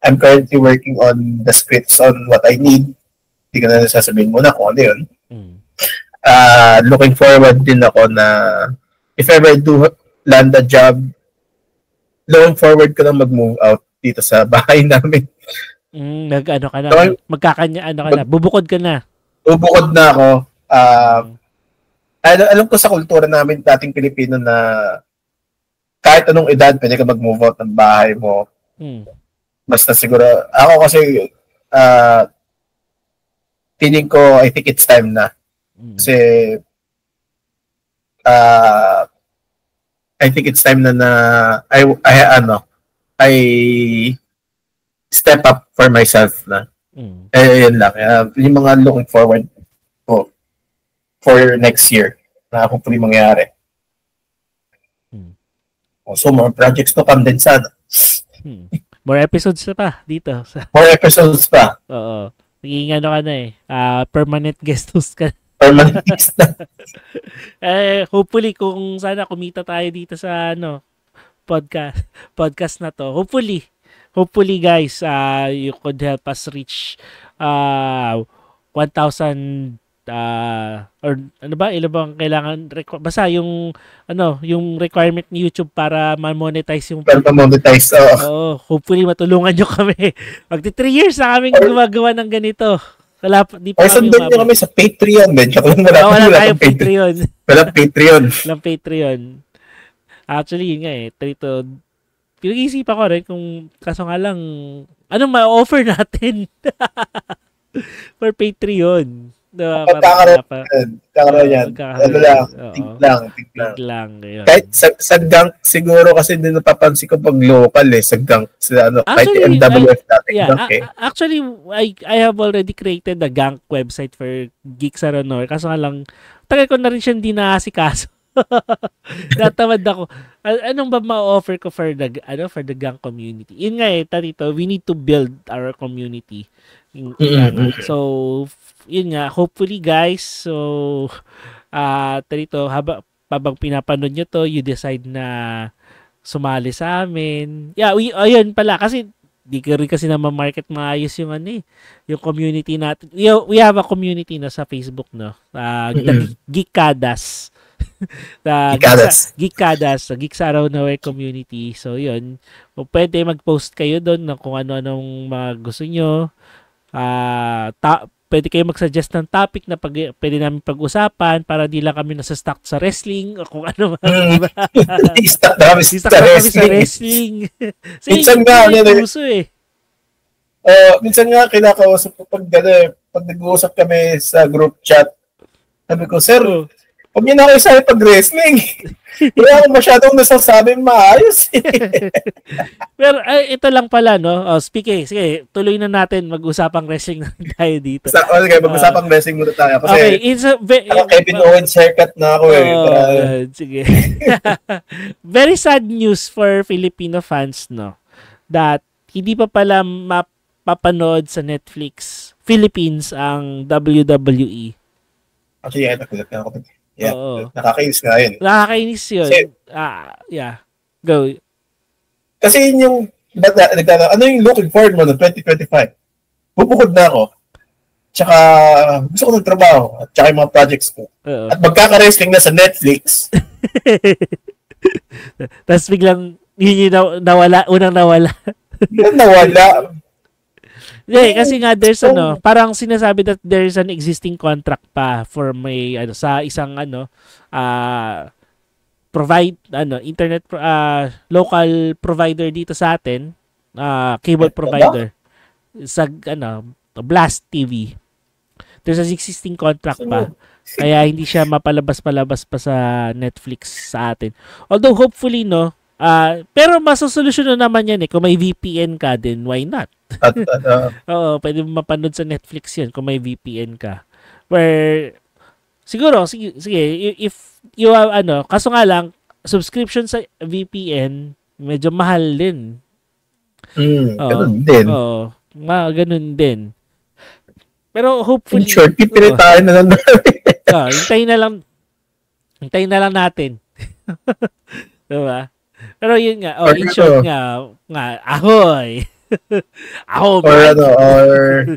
I'm currently working on the scripts on what I need. Hindi ko na sasabihin muna kung ano yun. Looking forward din ako na if ever do land a job, looking forward ko na mag-move out dito sa bahay namin. Nag-ano ka na? Bubukod ka na? Bubukod na ako. Alam ko sa kultura namin dating Pilipino na kahit anong edad, pwede ka mag-move out ng bahay mo. Basta siguro, ako kasi feeling ko, I think it's time na. Kasi I think it's time na I step up for myself na. Yun lang. Yung mga looking forward ko for next year na hopefully mangyari. So, more projects to come din sana. More episodes na pa dito. More episodes pa. Oo. Naging ano ka na permanent guest host ka. Permanent guest na. Hopefully, kung sana kumita tayo dito sa podcast na to. Hopefully guys, you could help us reach 1,000 or ano ba, ilan bang kailangan basta yung requirement ni YouTube para ma-monetize yung monetize. Hopefully matulungan nyo kami. Magti 3 years na kaming gumagawa ng ganito. Di pa kami sundan nyo kami sa Patreon. Wala tayong Patreon. Walang Patreon. Actually, yun nga Trito, pinag-iisipan ko rin kung kaso nga lang anong ma-offer natin for Patreon. Kakaroon yan. Think lang. Kahit sa gang, siguro kasi din napapansin ko pag local sa gang. Kahit MWF natin. Actually, I have already created a gang website for Geeks Are Honor. Kaso nga lang, tagal ko na rin siya hindi naasikaso. Natamad ako. Anong ba ma-offer ko for the gang community? Yun nga Tarito, we need to build our community. So, yun nga, hopefully guys, so Tarito, habang pinapanood nyo to, you decide na sumali sa amin. Ayun pala, kasi di ka rin kasi na ma-market maayos yung yung community natin. We have a community na sa Facebook, no? Geekadas. Geekadas, Geeks Are Honor community. So, yun. Pwede mag-post kayo doon ng kung ano-anong mga gusto nyo. Pwede kayo mag-suggest ng topic na pwede namin pag-usapan para di lang kami nasa-stuck sa wrestling o kung ano man. Stuck na kami sa wrestling. Minsan nga, minsan nga kinakausap ko pag nag-uusap kami sa group chat. Sabi ko, sir, huwag niyo na kayo sa'yo pag-wrestling. Wala akong masyadong nasasabing maayos. Pero ito lang pala, no? Sige, tuloy na natin mag-usapang wrestling tayo dito. Mag-usapang wrestling muna tayo. Kasi Kevin Owens haircut na ako sige. Very sad news for Filipino fans, no? That hindi pa pala mapapanood sa Netflix Philippines ang WWE. Actually, nakulat na ako. Nakakainis nga yun. Nakakainis yun. Go. Kasi yun yung, ano yung looking forward mo no 2025? Bubukod na ako. Tsaka, gusto ko ng trabaho. At tsaka yung mga projects ko. At magkaka-wrestling na sa Netflix. Tapos biglang, yun yung nawala. Yun nawala. Kasi nga there's parang sinasabi that there's an existing contract pa for may sa isang internet local provider dito sa atin, cable provider sa Blast TV. There's an existing contract pa. Kaya hindi siya mapalabas pa sa Netflix sa atin. Although hopefully Pero masosolusyon na naman yan eh. Kung may VPN ka din, why not? At, Oo, pwede mo mapanood sa Netflix yan kung may VPN ka. Where, siguro, sige, if you have, kaso nga lang, subscription sa VPN, medyo mahal din. Ganun din. Oo, ganun din. Pero hopefully, in short, pipilit tayo na lang. hintayin na lang natin. Diba? Pero yun nga, in short nga, ahoy! Ahoy!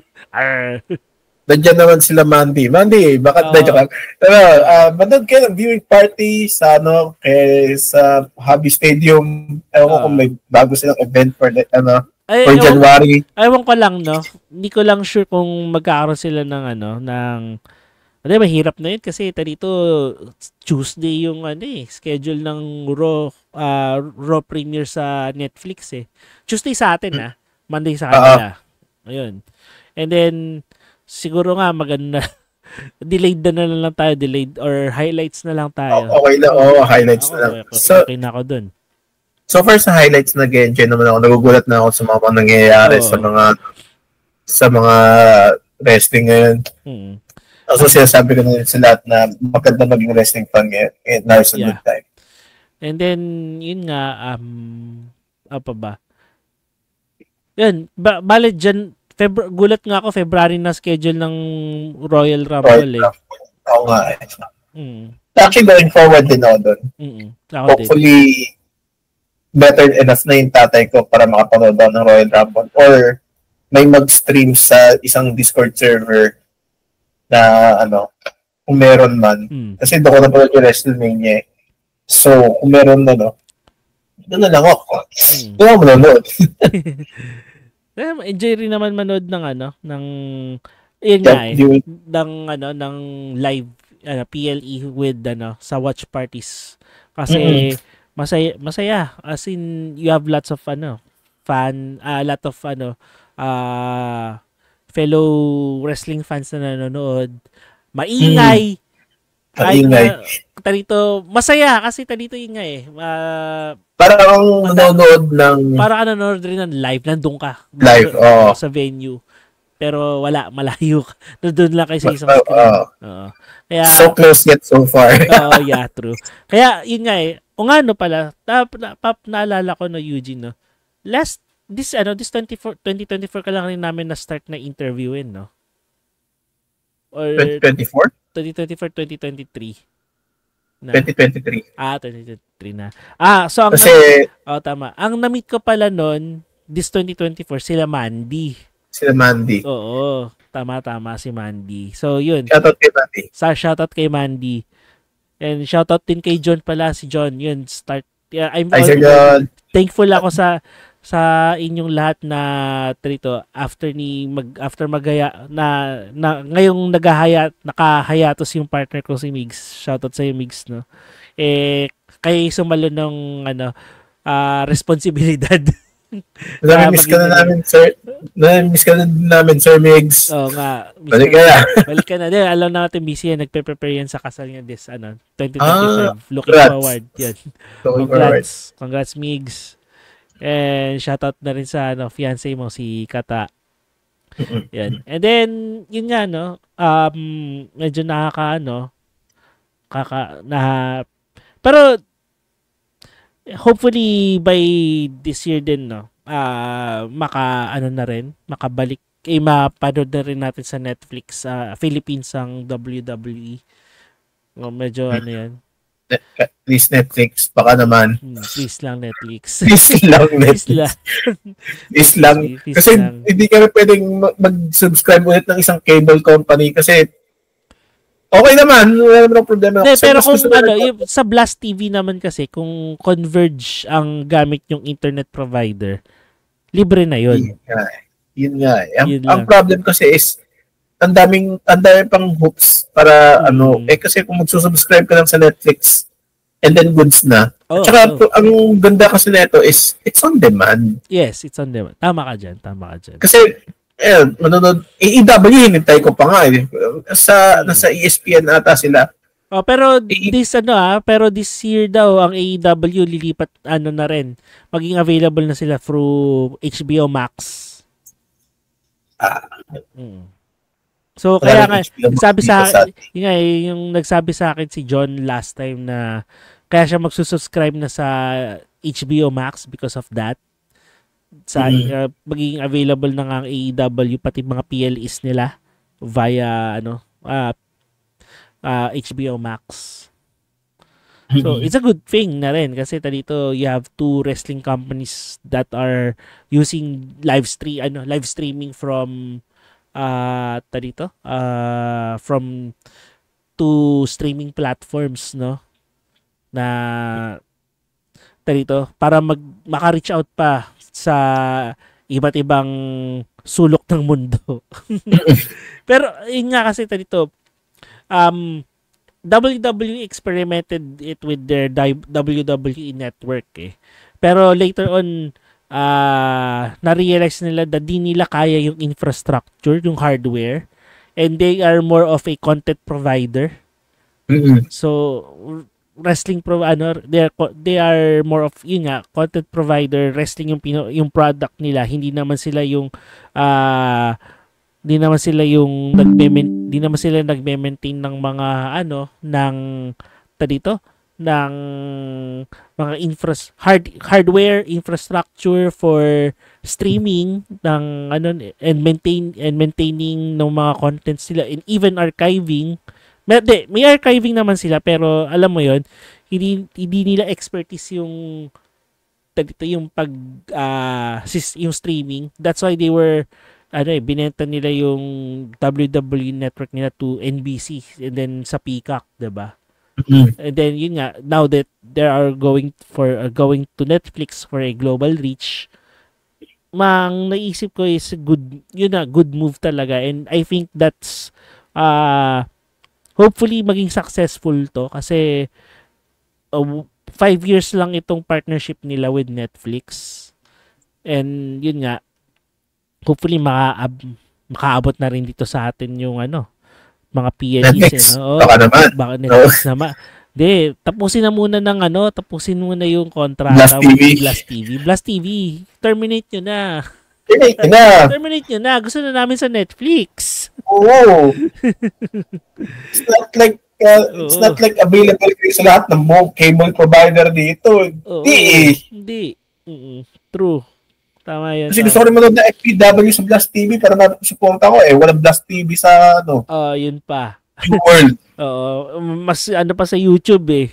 Nandiyan naman sila Mandy. Mandy, bakit na dyan? Pero, manood kayo ng viewing party sa, sa Hobby Stadium. Ewan ko kung may bago silang event for, for January. Ewan ko lang, no? Hindi ko lang sure kung magkakaroon sila ng, mahirap na yun kasi dito Tuesday yung, schedule ng Raw premiere sa Netflix, eh. Tuesday sa atin, Monday sa kanila. Ayun. And then, siguro nga maganda delayed na lang tayo, delayed or highlights na lang tayo. Okay lang, highlights na lang. Okay na ako dun. So far sa highlights na gen naman ako, nagugulat na ako sa mga nangyayari sa mga wrestling ngayon. Also sinasabi ko na sa lahat na maganda maging wrestling fan ngayon. Now's a good time. And then, yun nga, apa ba? Yun, bale dyan, gulat nga ako, February na schedule ng Royal Rumble. Oo nga. Actually, going forward din ako doon. Hopefully, better enough na yung tatay ko para makapanood ako ng Royal Rumble. Or, may mag-stream sa isang Discord server na, kung meron man. Kasi doon ko na pala yung WrestleMania. So, kung meron na, doon na lang ako. Doon ako manonood. Enjoy rin naman manood ng yun nga ng live PLE with sa watch parties kasi masaya as in you have lots of lot of fellow wrestling fans na nanonood, maingay tarito masaya kasi tarito yun nga para kang nanonood rin ng live, nandun ka. Live, sa venue. Pero malayo ka. Doon lang kayo sa isang screen. Kaya, so close yet so far. Yeah, true. Kaya, yun nga o nga pala, naalala ko Eugene, this 2024 ka lang rin namin na-start na interviewin, no? Or 2024? 2023. 2023. 2023 na. So tama. Ang na-meet ko pala noon, this 2024, sila Mandy. Oo. Tama si Mandy. So, yun. Shoutout kay Mandy. Shoutout kay Mandy. And shoutout din kay John pala. Si John, yun. I'm thankful ako sa inyong lahat na after magaya na ngayong nakahayatos yung partner ko si Migs. Shoutout sa iyo, Migs, no. Kayo sumalo ng responsibilidad. Nami-miss ka na namin, Sir Migs. Oo nga. Balik ka na. Alam natin busy yan. Nagpe-prepare yan sa kasal niya 2025. Looking forward. Yan. Congrats, Migs. And shoutout na rin sa fiancé mo si Kata. Yan. And then yun nga medyo pero hopefully by this year din makabalik mapanood na rin natin sa Netflix Philippines ang WWE. Medyo yan. Please Netflix, baka naman. Please lang Netflix. Please lang. Kasi hindi kami pwedeng mag-subscribe ulit ng isang cable company kasi okay naman, wala naman problema. Pero kung sa Blast TV naman kasi, kung Converge ang gamit yung internet provider, libre na yun. Yun nga. Ang problem kasi is ang dami pang hoops para kasi kung magsusubscribe ka lang sa Netflix and then goods na. Tsaka ang ganda kasi nito is it's on demand. Yes, it's on demand. Tama ka dyan. Kasi manonood AEW, hinintay ko pa nga nasa ESPN ata sila. pero this year daw ang AEW lilipat na rin. Maging available na sila through HBO Max. So kaya nga sabi sa yung nagsabi sa akin si John last time na kaya siya magsusubscribe na sa HBO Max because of that. Sa magiging available na nga ang AEW pati mga PLEs nila via HBO Max. So it's a good thing na rin kasi dito you have two wrestling companies that are using live streaming from from two streaming platforms, no, na para maka-reach out pa sa iba't ibang sulok ng mundo. Pero yun nga kasi WWE experimented it with their WWE network Pero later on na-realize nila na di nila kaya yung infrastructure, yung hardware, and they are more of a content provider. So they are more of content provider, wrestling yung product nila, hindi naman sila yung nagme-maintain ng mga ng mga hardware infrastructure for streaming ng and maintaining ng mga contents nila, and even archiving. May archiving naman sila, pero alam mo yon, hindi nila expertise yung yung streaming. That's why they were binenta nila yung WWE network nila to NBC and then sa Peacock, 'di ba? And then yun nga, now that they are going to Netflix for a global reach, naisip ko is good move talaga, and I think that's hopefully maging successful to kasi 5 years lang itong partnership nila with Netflix, and yun nga, hopefully makaabot na rin dito sa atin yung mga PLEs. Baka naman. Baka Netflix naman. Tapusin muna yung kontrata with Blast TV. Blast TV, terminate nyo na. Terminate nyo na. Gusto na namin sa Netflix. Oo. It's not like available sa lahat ng cable provider dito. Hindi. True. Tama yan. Kasi gusto ko rin manood na FPW sa Blast TV para masuporta ko walang Blast TV sa yun pa. World. Mas pa sa YouTube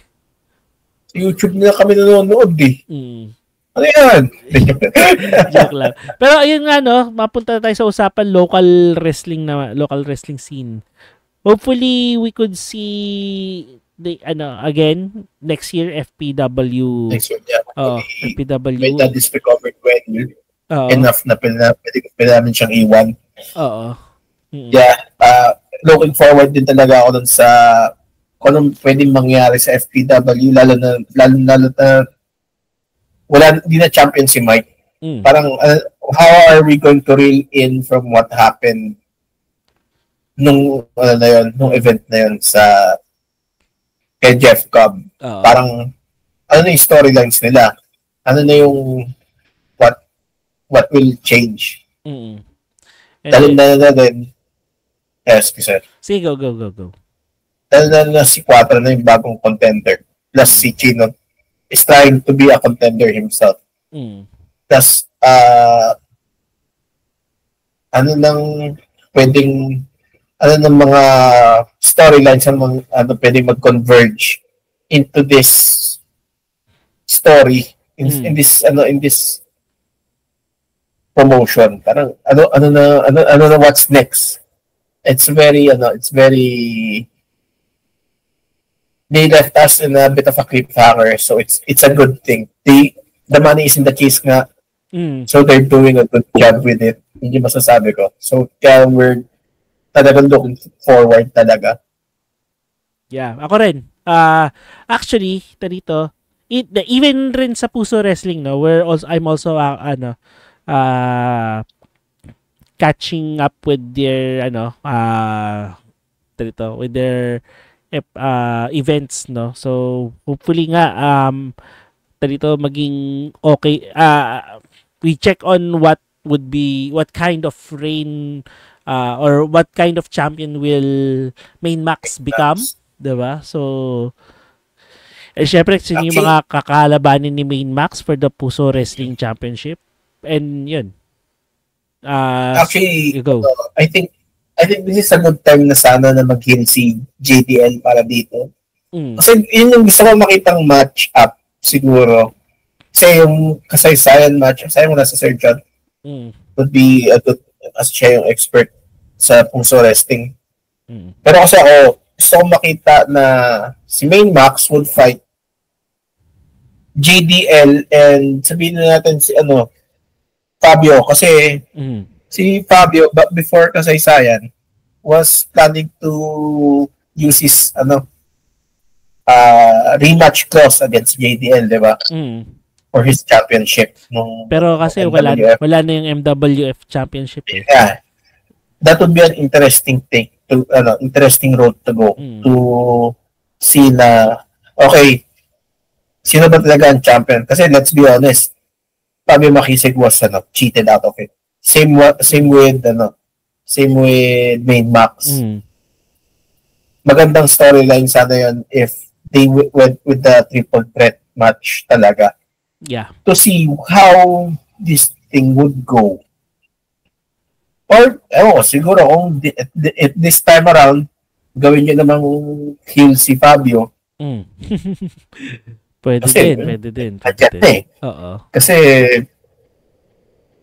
Sa YouTube nila kami nanonood Ano yan? Joke lang. Pero ayun nga mapunta tayo sa usapan local wrestling scene. Hopefully we could see again next year FPW. Next year, yeah. FPW. May that is recovered well. Enough na pwede namin siyang iwan. Yeah. Looking forward din talaga ako dun sa kung anong pwedeng mangyari sa FPW, lalo na hindi na champion si Mike. Parang how are we going to reel in from what happened nung event na yun sa kay Jeff Cobb? Parang yung storylines nila? Ano na yung what will change? Dahil na din yes, sir. Sige, go. Dahil na si Quattro na yung bagong contender. Plus si Chino is trying to be a contender himself. Plus ng mga storylines pwedeng mag-converge into this story in this promotion. Parang what's next? It's very they left us in a bit of a cliffhanger, so it's a good thing. The money is in the case nga. So they're doing a good job with it. Hindi masasabi ko. So kaya we're talagang looking forward talaga. Yeah, ako rin. Actually, even rin sa Puso Wrestling, I'm also catching up with their with their events, no? So hopefully nga dito maging okay. We check on what kind of reign or what kind of champion will Main Max become, 'di ba? So syempre sino yung mga kakalabanin ni Main Max for the Puso Wrestling Championship, and yun. Actually, you go. I think this is a good time na sana na mag-heal si JDL para dito. Kasi yun yung gusto ko makitang match up siguro. Kasi yung kasaysayan match, sayang wala sa Sir John, would be a good, as siya yung expert sa Puso Wrestling. Pero kasi ako, gusto ko makita na si Main Max would fight JDL and sabihin na natin si Fabio, kasi si Fabio before kasaysayan was planning to use his rematch clause against JDL, di ba? For his championship pero kasi wala na yung MWF championship eh. Yeah. That would be an interesting thing to interesting road to go to see na okay, sino ba talaga ang champion? Kasi let's be honest, Fabio Makisig was cheated out of it. Same with Main Max. Magandang storyline sana yun if they went with the triple threat match talaga. Yeah. To see how this thing would go. Or, siguro kung this time around, gawin nyo namang heel si Fabio. Pwede din. Oo. Kasi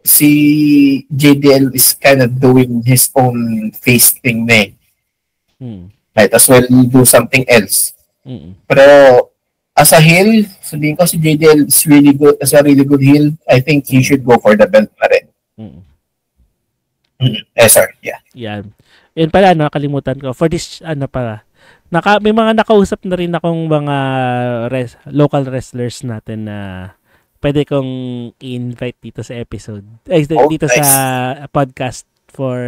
si JDL is kind of doing his own face thing na eh. Might as well do something else. Pero as a heel, sabihin ko si JDL is really good, as a really good heel, I think he should go for the belt na rin. Sorry, yeah. Yan. Yun pala, nakalimutan ko. For this, may mga nakausap na rin akong mga local wrestlers natin na pwede kong i-invite dito sa episode. Dito nice. Sa podcast for,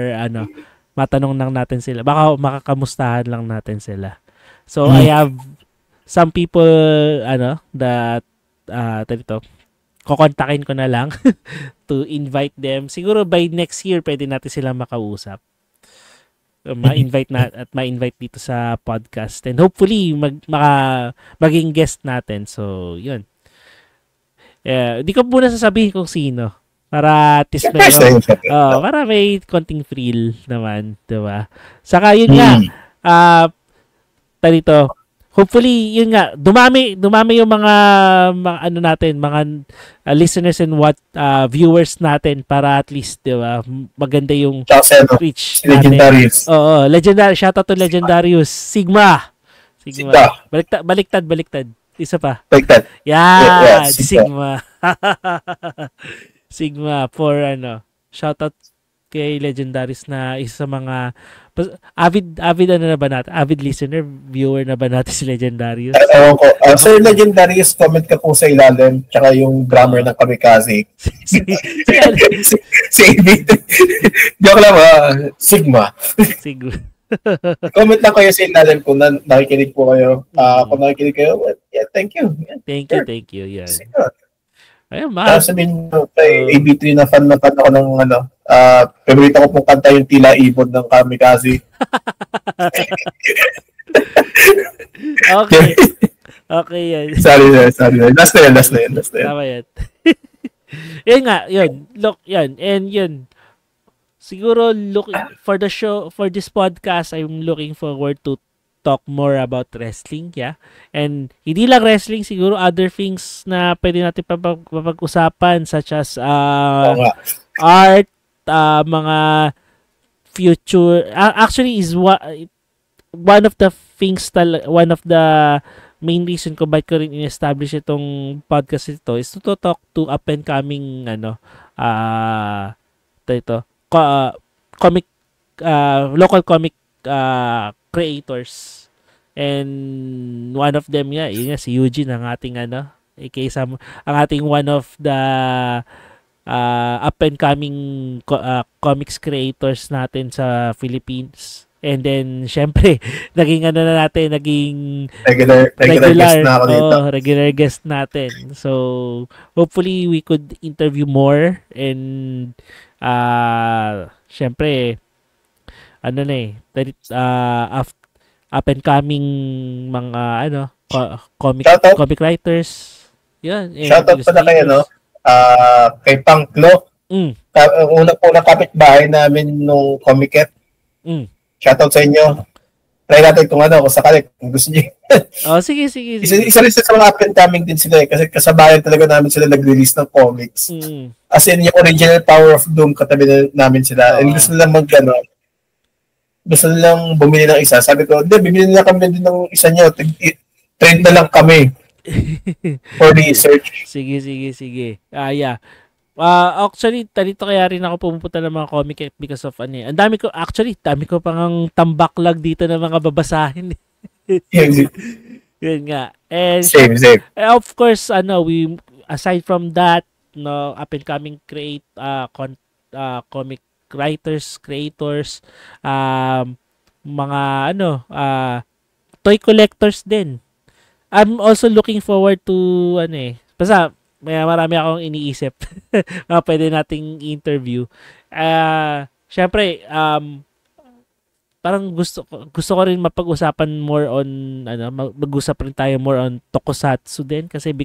matanong lang natin sila. Baka makakamustahan lang natin sila. So, I have some people, that, kukontakin ko na lang to invite them. Siguro by next year, pwede natin sila makausap. Ma-invite dito sa podcast. And hopefully, maging guest natin. So, yun. Di ko muna sasabihin kung sino. Para para may konting thrill naman. Diba? Saka yun nga, hopefully, yun nga, dumami yung mga listeners and viewers natin para at least, di ba, maganda yung reach natin. Legendarius. Oo, legendary. Shoutout to Legendarius. Sigma. Baliktad. Isa pa. Baliktad. Yeah, Sigma. Sigma for shoutout kay Legendarius na isa sa mga avid listener, viewer na ba natin si Legendarius? Ewan ko. Sir Legendarius, comment ka po sa ilalim, tsaka yung grammar ng Kamikaze. Si AB. Joke lang Sigma. Comment lang kayo sa ilalim kung nakikinig po kayo. Kung nakikinig kayo, yeah, thank you. Yeah, thank you. Yeah. Ayun, sabihin mo kay AB3 na fan ako ng favorite ko pong kanta yung Tila Ibon ng Kamikaze. Okay yan. Sorry. Last na yan. Tama yan. Yun nga, yun. Look, yan. And yun. Siguro, for the show, for this podcast, I'm looking forward to talk more about wrestling, yeah. And hindi lang wrestling, siguro other things na pwede natin papag-usapan such as art, mga future. Actually, is one of the things, one of the main reason kung bakit ko rin in-establish itong podcast ito is to talk to up and coming local comic creators, and one of them yun si Eugene, ang ating ang ating one of the up and coming comics creators natin sa Philippines. And then, syempre, naging ano na natin, naging Regular guest na ako dito. Regular guest natin. So, hopefully, we could interview more and, syempre, ano na up and coming mga, comic writers. Yan. Shoutout pala kay, kay Pangklo. Unang kapitbahay namin nung Comiket. Shoutout sa inyo. Try natin kung sakali, kung gusto niyo. Sige. Isa rin sa mga up and coming din sila kasi kasabayan talaga namin sila nag-release ng comics. As in, yung original Power of Doom, katabi namin sila. And gusto nilang gusto nilang bumili ng isa. Sabi ko, bibili na kami din ng isa nyo. Trade na lang kami. For research. Sige. Yeah. Actually, talito kaya rin ako pumupunta ng mga comic because of ang dami ko pang tambaklag dito ng mga babasahin. Yun nga. And same. Of course, we aside from that, up and coming comic writers, creators, mga toy collectors din. I'm also looking forward to basta marami akong iniisip na pwede nating interview. Syempre, parang gusto ko rin mapag-usapan more on mag-usap rin tayo more on tokusatsu din kasi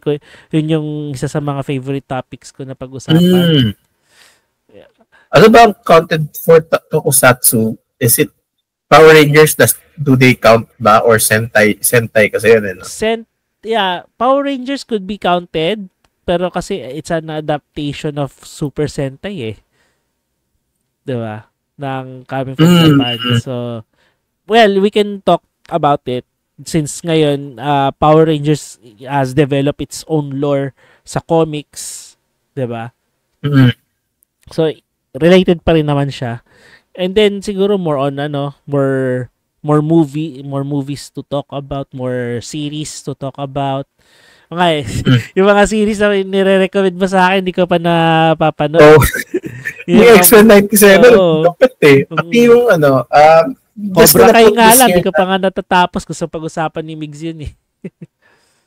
yun yung isa sa mga favorite topics ko na pag-usapan. Ano ba ang content for tokusatsu? Is it Power Rangers? Do they count ba? Or Sentai kasi yun Power Rangers could be counted pero kasi it's an adaptation of Super Sentai diba? Ng coming from Japan. So, well, we can talk about it since ngayon Power Rangers has developed its own lore sa comics, diba? So, related pa rin naman siya. And then siguro more on more movies to talk about, more series to talk about. Yung mga series na nire-recommend mo sa akin, hindi ko pa napapanood. Yung X-Men 97, dapat Pati yung Cobra Kai nga lang, hindi ko pa nga natatapos. Gusto pag-usapan ni Migs yun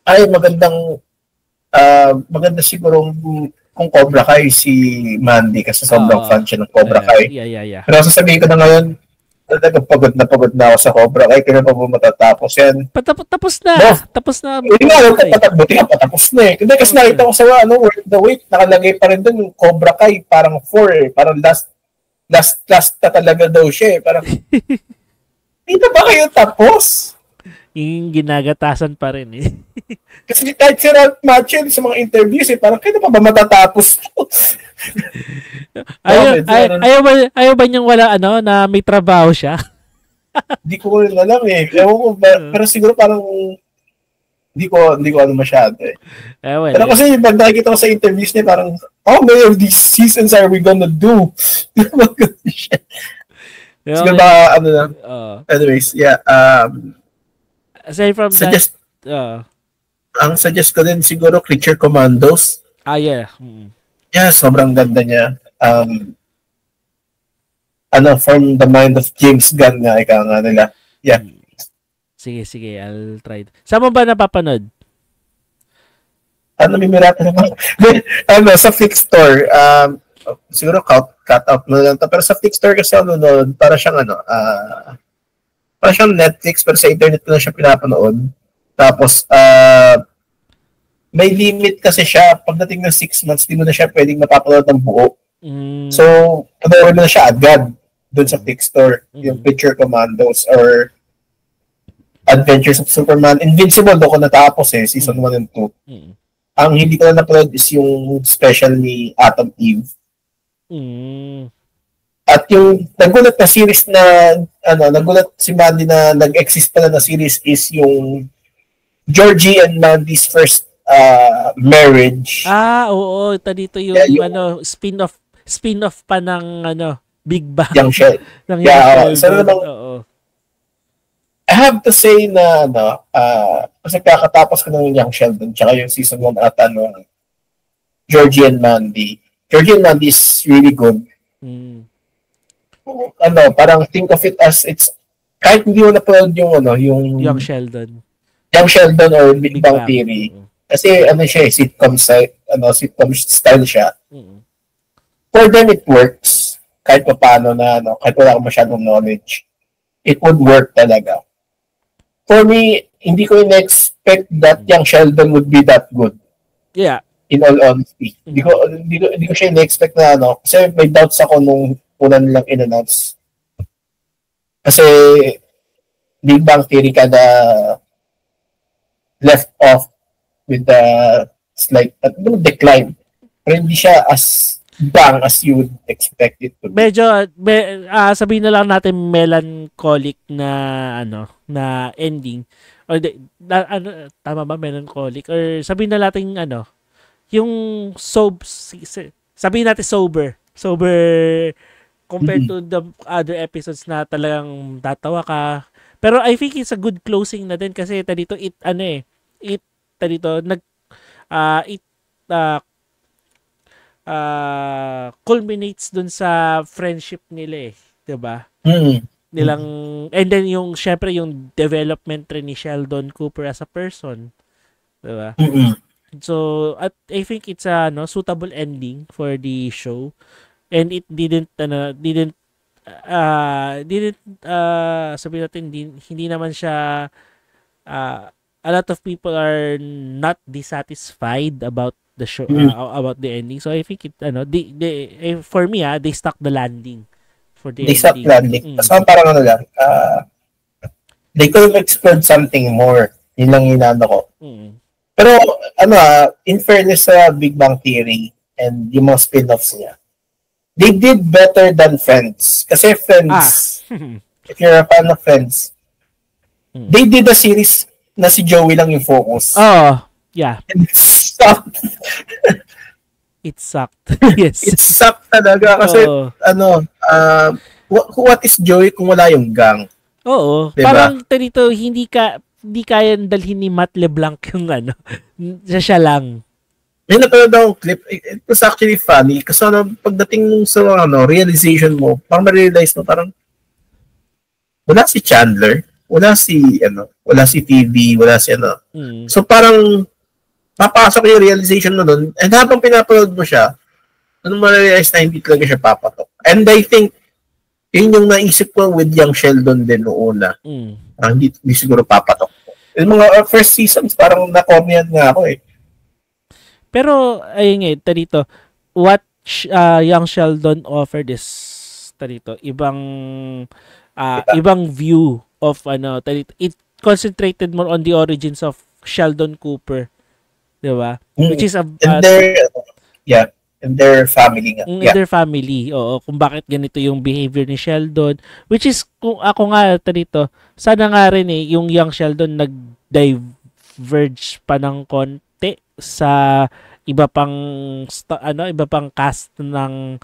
Ay, maganda siguro kung Cobra Kai si Mandy kasi sobrang fan siya ng Cobra Kai. Yeah. Pero sasabihin ko na ngayon, talagang pagod na ako sa Cobra Kai. Kaya pa matatapos yan. Tapos na. No. Tapos na. Hindi nga, patapos na Hindi kasi nakita ko sa Worth the Wait, nakalagay pa rin doon yung Cobra Kai. Parang 4 Parang last na talaga daw siya Parang, hindi na ba kayo tapos? Yung ginagatasan pa rin Kasi kahit si Ralph Macchio sa mga interviews parang kaya pa ba matatapos to? ayaw ba niyang wala na may trabaho siya? Hindi ko rin alam Ewan ko pero siguro parang hindi ko masyado Pero kasi pag nakikita ko sa interviews niya parang how many of these seasons are we gonna do? Siguro ba anyways, aside from suggest, that, ang suggest ko din siguro Creature Commandos. Yeah. Yeah, sobrang ganda niya. From the mind of James Gunn nga, ika nga nila. Yeah. Sige, I'll try. Saan mo ba napapanood? Mimirata naman. Sa Fixstore. Siguro cut out mo lang to. Pero sa Fixstore kasi para siyang para siyang Netflix pero sa internet ko na siya pinapanood. Tapos, may limit kasi siya. Pagdating ng 6 months, di mo na siya pwedeng mapapanood ng buo. So, panoorin mo na siya agad doon sa Fixstore. Yung Creature Commandos or Adventures of Superman. Invincible doon ko natapos season 1 and 2. Ang hindi ko na napanood is yung special ni Atom Eve. At yung nagulat na series na nagulat si Mandy na nag-exist pala na series is yung Georgie and Mandy's first marriage. Oo, dito yung spin-off pa ng Big Bang. Young Sheldon. I have to say na kasi kakatapos ko ng Young Sheldon tsaka yung season 1 ata ng Georgie and Mandy. Georgie and Mandy is really good. Parang think of it as it's kahit hindi mo napanood yung Young Sheldon. Young Sheldon or Big Bang Theory. Kasi siya sitcom style siya. For them, it works. Kahit paano na, kahit wala akong masyadong knowledge, it would work talaga. For me, hindi ko in-expect that Young Sheldon would be that good. Yeah. In all honesty. Hindi ko siya in-expect na kasi may doubts ako nung una nilang in-announce. Kasi Big Bang Theory kada left off with the slight decline. Pero hindi siya as bang as you would expect it to be. Medyo sabihin na lang natin melancholic na na ending or tama ba, melancholic, or sabihin na natin yung sabihin natin sober compared to the other episodes na talagang tatawa ka. Pero I think it's a good closing na din kasi dito culminates dun sa friendship nila 'di ba? Nilang, and then yung syempre yung development rin ni Sheldon Cooper as a person, 'di ba? So I think it's a suitable ending for the show, and it didn't sabihin natin hindi naman siya a lot of people are not dissatisfied about the show, about the ending. So I think it for me they stuck the landing for the ending. They stuck landing. Mm. So parang they could have explored something more. Yun lang inano ko. Mm. Pero in fairness sa Big Bang Theory and yung mga spin-offs niya, they did better than Friends. Kasi Friends, if you're a fan of Friends, they did a series na si Joey lang yung focus. Oh, yeah. And it sucked. It sucked. Yes. It sucked talaga kasi what is Joey kung wala yung gang? Oo. Diba? Parang dito hindi kayang dalhin ni Matt LeBlanc yung siya lang. May napanood akong clip. It was actually funny kasi pagdating sa realization mo, parang ma-realize mo parang wala si Chandler, wala si TV, wala si So parang papasok yung realization mo nun, and habang pinapanood mo siya, doon mo ma-realize na hindi talaga siya papatok. And I think yun yung naisip ko with Young Sheldon din noong una. Hindi siguro papatok. Yung mga first seasons, parang na-comment nga ako eh. Pero, ayun nga, dito, what Young Sheldon offered is, ibang view of, it concentrated more on the origins of Sheldon Cooper. Diba? Which is and their family nga. Their family, oo. Kung bakit ganito yung behavior ni Sheldon. Which is, kung ako nga dito, sana nga rin yung Young Sheldon nag-diverge pa ng konti sa iba pang cast ng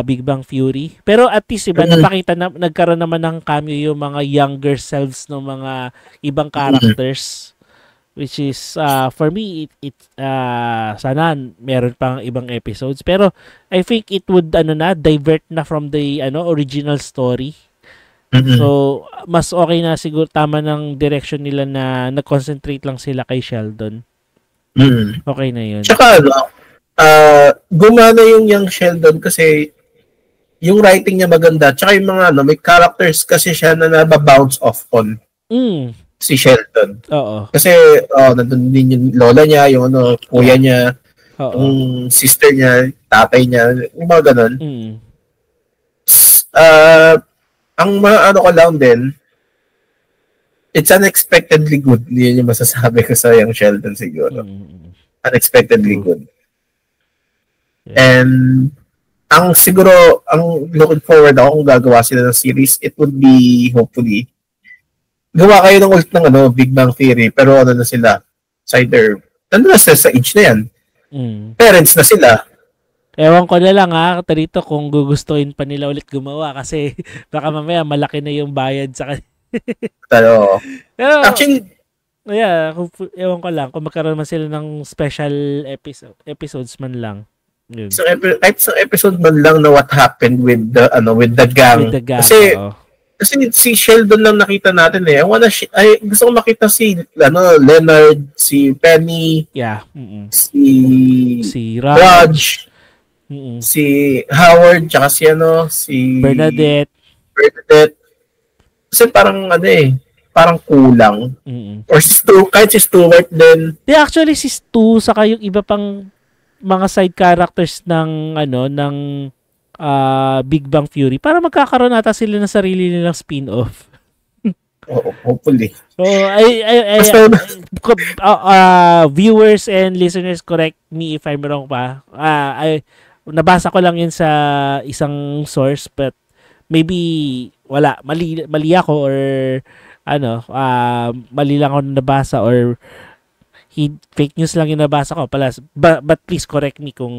Big Bang Theory. Pero at least napakita na nagkaroon naman ng cameo yung mga younger selves ng mga ibang characters. Which is for me it sana meron pang ibang episodes, pero I think it would divert na from the original story. So mas okay na siguro, tama ng direction nila na nag-concentrate lang sila kay Sheldon. Okay na yun. Tsaka gumana yung Young Sheldon kasi yung writing niya maganda, tsaka yung mga may characters kasi siya na nababounce off on. Si Sheldon. Oo. Kasi nandun din yung lola niya, yung kuya niya, yung sister niya, tatay niya, yung mga ganun. Ang ko lang din, it's unexpectedly good. Yun yung masasabi ko sa Young Sheldon siguro. Unexpectedly good. Yeah. And ang looking forward ako kung gagawa sila ng series, it would be hopefully gawa kayo ng ulit ng Big Bang Theory, pero na sila, either, na sa age na yan. Parents na sila. Ewan ko na lang dito kung gugustuhin pa nila ulit gumawa kasi baka mamaya malaki na yung bayad sa kanila. Pero actually, ewan ko lang kung magkaroon man sila ng special episodes man lang. Yun. So, kahit sa episode man lang na what happened with the gang. With the gang, kasi, Kasi si Sheldon lang nakita natin eh. Gusto ko makita si Leonard, si Penny, Yeah. Si Raj, Mm-mm. si Howard, tsaka si Bernadette. Kasi parang parang kulang. Mm-mm. Or kahit si Stuart din. Actually si Stu saka yung iba pang mga side characters ng Big Bang Theory para magkakaroon ata sila ng sarili nilang spin-off. Hopefully. So, viewers and listeners, correct me if I'm wrong pa. Nabasa ko lang yun sa isang source, but maybe mali ako or mali lang ako nabasa or fake news lang yung nabasa ko pala. But please correct me kung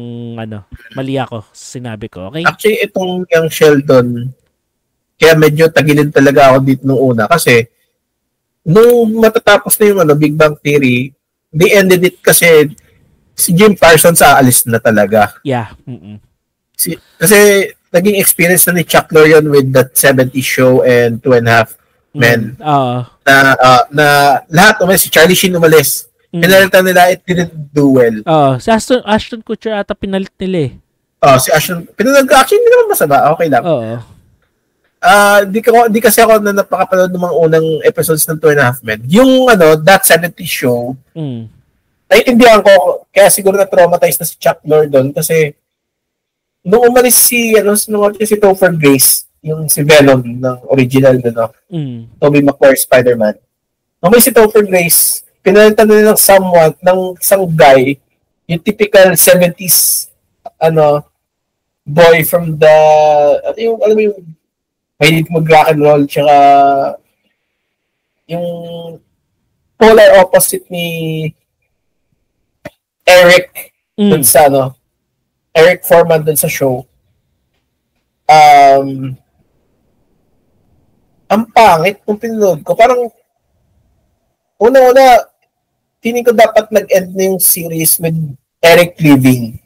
mali ako sinabi ko. Okay? Actually, itong yung Sheldon, kaya medyo tagilid talaga ako dito nung una kasi nung matatapos na yung Big Bang Theory, they ended it kasi si Jim Parsons aalis na talaga. Yeah. Kasi naging experience na ni Chuck Lorre with that 70s Show and Two and a Half Men. Na lahat umalis. Si Charlie Sheen umalis. Pinalitan nila, it didn't do well. Si Ashton Kutcher ata pinalit nila si Ashton. Actually, hindi naman masama. Okay lang. Di kasi ako na napakapanood ng mga unang episodes ng Two and a Half Men. Yung that 70s Show, naiintindihan ko, kaya siguro na-traumatize na si Chuck Lorre doon kasi nung umalis si Topher Grace, yung si Venom ng original Tobey Maguire Spider-Man. Umalis si Topher Grace, pinalitan nila ng isang guy, yung typical 70s boy from the alam mo yung mahilig mag-rock and roll, tsaka yung polar opposite ni Eric dun sa Eric Foreman dun sa show. Ang pangit kung pinanood ko. Parang una tingin ko dapat nag-end na yung series with Eric leaving.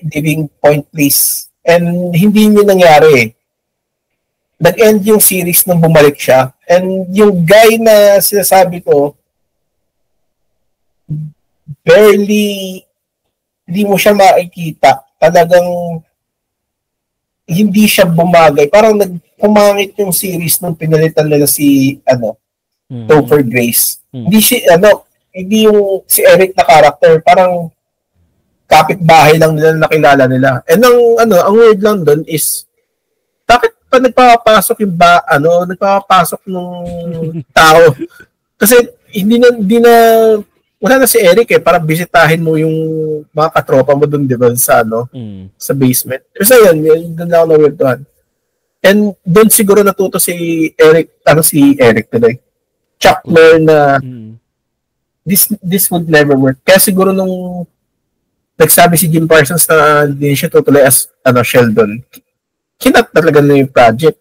Leaving Point Place. And hindi niya nangyari. Nag-end yung series nung bumalik siya. And yung guy na sinasabi ko, barely, hindi mo siya makikita. Talagang hindi siya bumagay. Parang pumangit yung series nung pinalitan nila si Topher Grace. Hindi hindi yung si Eric na character, parang kapitbahay lang nila nakilala nila. And ang weird lang doon is bakit pa nagpapasok yung nagpapasok ng tao? Kasi hindi na wala na si Eric para bisitahin mo yung mga katropa mo doon, 'di ba, sa sa basement. Kasi yun doon ako na-weirdohan. And doon siguro natuto si Eric today. Chuck Lorre na this would never work. Kaya siguro nung nagsabi si Jim Parsons na hindi siya tutuloy as Sheldon, kinat talaga na yung project.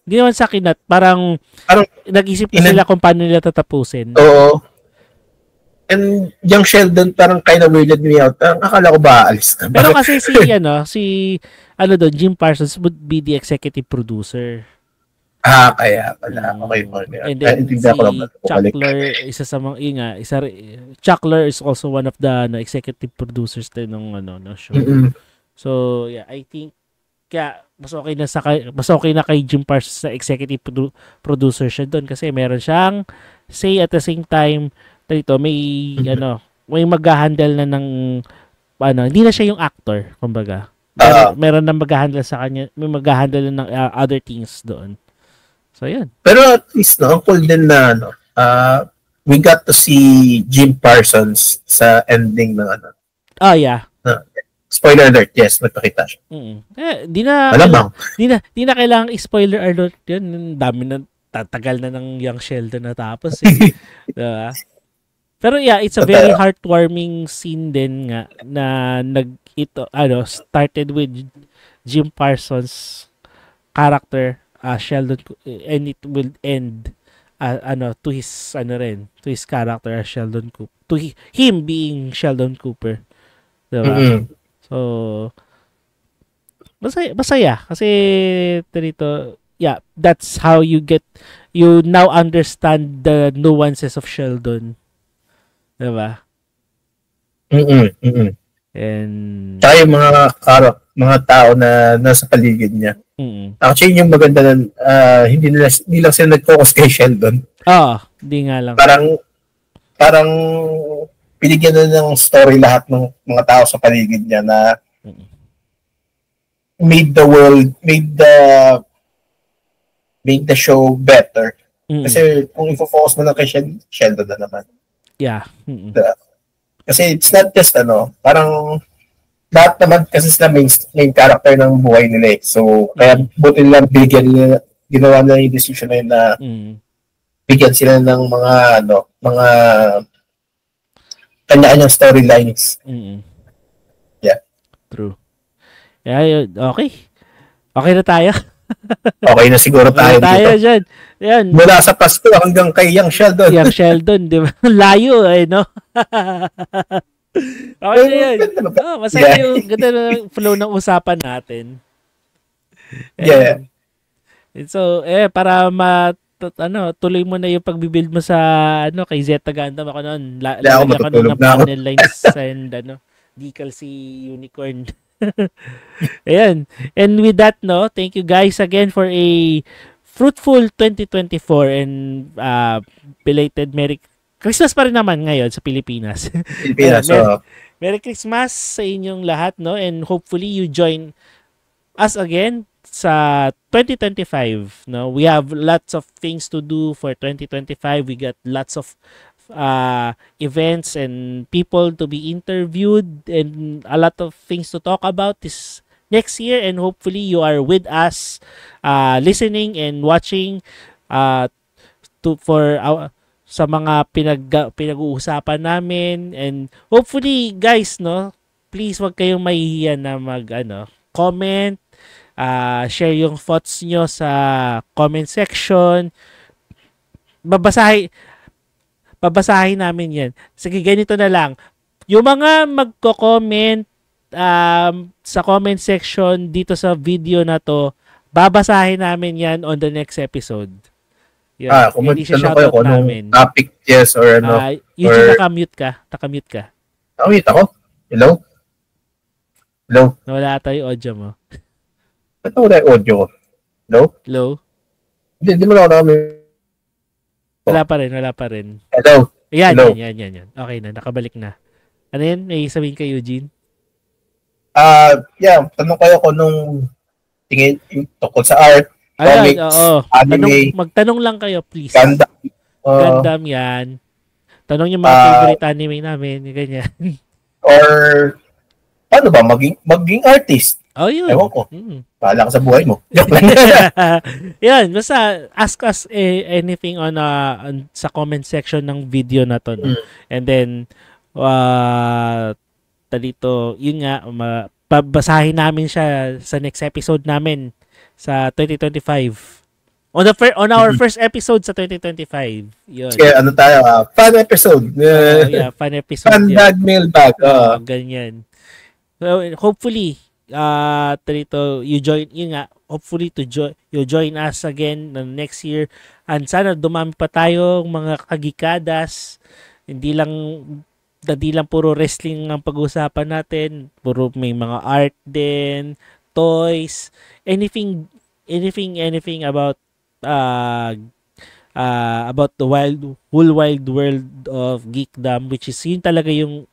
Hindi naman sa kinat, parang nag-isip na sila kung paano nila tatapusin. Oo. And yung Sheldon parang kind of weirded me out. Akala ko ba aalis na. Pero kasi Jim Parsons would be the executive producer. Kaya pala. Okay po. And then Chuck Lorre, Chuck Lorre is also one of the executive producers din ng show. So, yeah, I think kaya mas okay na kay Jim Parsons sa executive producer siya doon kasi meron siyang say at the same time dito may may mag-handle na ng hindi na siya yung actor, kumbaga. Meron na mag-handle sa kanya, may mag-handle na ng other things doon. So, yun. Pero at least, ang cool din na, we got to see Jim Parsons sa ending ng yeah. Spoiler alert, yes, nagpakita siya. Di na kailangang spoiler alert yun. Dami na, tatagal na ng Young Sheldon natapos. Diba? Pero yeah, it's a very heartwarming scene din nga na started with Jim Parsons character Sheldon, and it will end to his character as Sheldon Cooper, to him being Sheldon Cooper, diba? So masaya. Kasi, dito, yeah, that's how you now understand the nuances of Sheldon. Diba? And, Tsaka yung mga tao na nasa paligid niya. Actually, yung maganda na, hindi lang sila nag-focus kay Sheldon. Hindi nga lang. Parang pinigyan na ng story lahat ng mga tao sa paligid niya na made the show better. Kasi kung i-focus mo lang kay Sheldon na naman. Yeah. Kasi it's not just parang lahat naman kasi sila main character ng buhay nila eh. So, kaya buti nilang ginawa na yung decision na yun na bigyan sila ng mga kanya-kanyang storylines. Yeah. True. Yeah, okay. Okay na tayo. Okay na siguro tayo dito. Dyan. Yan. Mula sa Pasko hanggang kay Young Sheldon. Young Sheldon, di ba? Layo no? Okay na yan. Masaya yung ganda ng flow ng usapan natin. Yeah. So, para tuloy mo na yung pagbibuild mo sa kay Zeta Gundam ako noon. Lalagyan ko ng panel lines and Decal si Unicorn. Ayan. And with that, thank you guys again for a fruitful 2024 and belated Merry Christmas pa rin naman ngayon sa Pilipinas. Merry Christmas sa inyong lahat, and hopefully you join us again sa 2025. We have lots of things to do for 2025. We got lots of events and people to be interviewed and a lot of things to talk about this next year, and hopefully you are with us listening and watching sa mga pinag-uusapan namin, and hopefully guys please wag kayong mahihiya na comment, share yung thoughts nyo sa comment section. Babasahin namin yan. Sige, ganito na lang. Yung mga magko-comment sa comment section dito sa video na to, babasahin namin yan on the next episode. Yun. Kung magtanong kayo kung anong topic, yes, or Eugene, nakamute ka. Nakamute ako? Hello? Nawala ata yung audio mo. Ba't nawala yung audio ko? Hello? Hindi mo na ako nakamute. Wala pa rin. Hello? Yan. Okay na, nakabalik na. Ano yan? May sabihin kay Eugene? Tanong kayo kung nung tingin tungkol sa art, comics, anime. Magtanong lang kayo, please. Gundam yan. Tanong yung mga favorite anime namin, ganyan. Or, paano ba? Maging artist? Yun. Ewan ko. Bahala ka sa buhay mo. Yan, basta ask us anything on sa comment section ng video na to. And then, dito, yun nga, babasahin namin siya sa next episode namin sa 2025. On our first episode sa 2025. Yun. Kaya tayo, fun episode. Fun episode. Fun bag, mailbag. Ganyan. So, hopefully, dito, hopefully you join us again next year. And sana dumami pa tayo mga kagikadas. Hindi lang puro wrestling ang pag-usapan natin. Puro may mga art din, toys, anything about the whole wide world of geekdom, which is yun talaga yung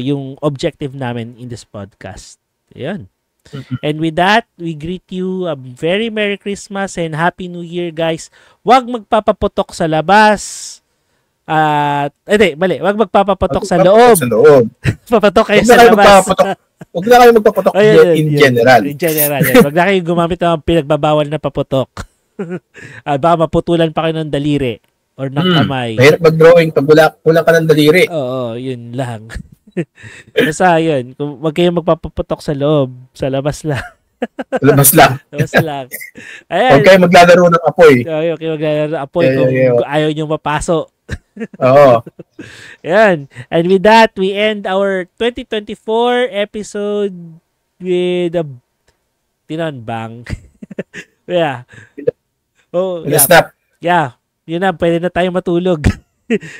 yung objective namin in this podcast. Ayan. And with that, we greet you a very Merry Christmas and Happy New Year, guys. Huwag magpapaputok sa labas. Wag magpapaputok sa loob. Papatok kayo sa labas. Huwag na kayo magpaputok in general. In general. Huwag na kayo gumamit ng pinagbabawal na paputok. Baka maputulan pa kayo ng daliri or ng kamay. Mahirap mag-drawing pag wala ka ng daliri. Oo, yun lang. Basta yun, huwag kayong magpapaputok sa loob, sa labas lang. Labas lang. Ayan. Huwag kayong maglalaro ng apoy. Huwag kayong maglalaro ng apoy kung ayaw nyo mapaso. Oo. Ayan. And with that, we end our 2024 episode with a tinanbang. Yeah. Oh, With a yeah. snap. Yeah. Yun na, pwede na tayo matulog.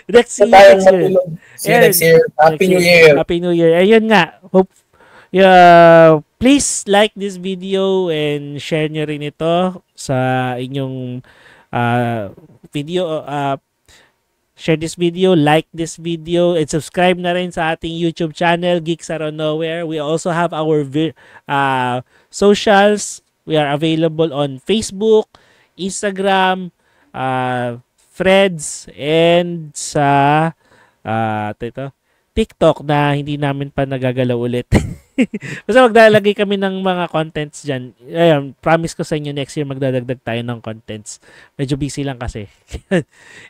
Next Na year, tayong next year. matulog. See you And next year. Happy next New Year. Happy New Year. Ayun nga. Hope please like this video and share nyo rin ito sa inyong video. Share this video, like this video, and subscribe na rin sa ating YouTube channel, Geeks Around Nowhere. We also have our socials. We are available on Facebook, Instagram, Threads, and sa TikTok na hindi namin pa nagagalaw ulit. Basta maglalagay kami ng mga contents dyan. Ayun, promise ko sa inyo next year magdadagdag tayo ng contents. Medyo busy lang kasi.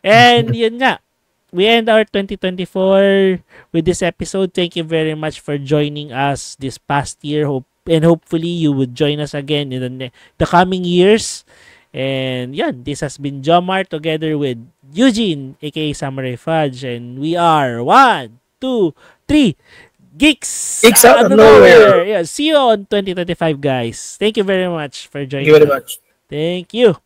And yun nga. We end our 2024 with this episode. Thank you very much for joining us this past year. And hopefully you would join us again in the coming years. And yan, this has been Jomar together with Eugene, aka Samurai Fudge. And we are 1, 2, 3 Geeks Out of Nowhere. Yeah, see you on 2025, guys. Thank you very much for joining. Thank you very much. Thank you.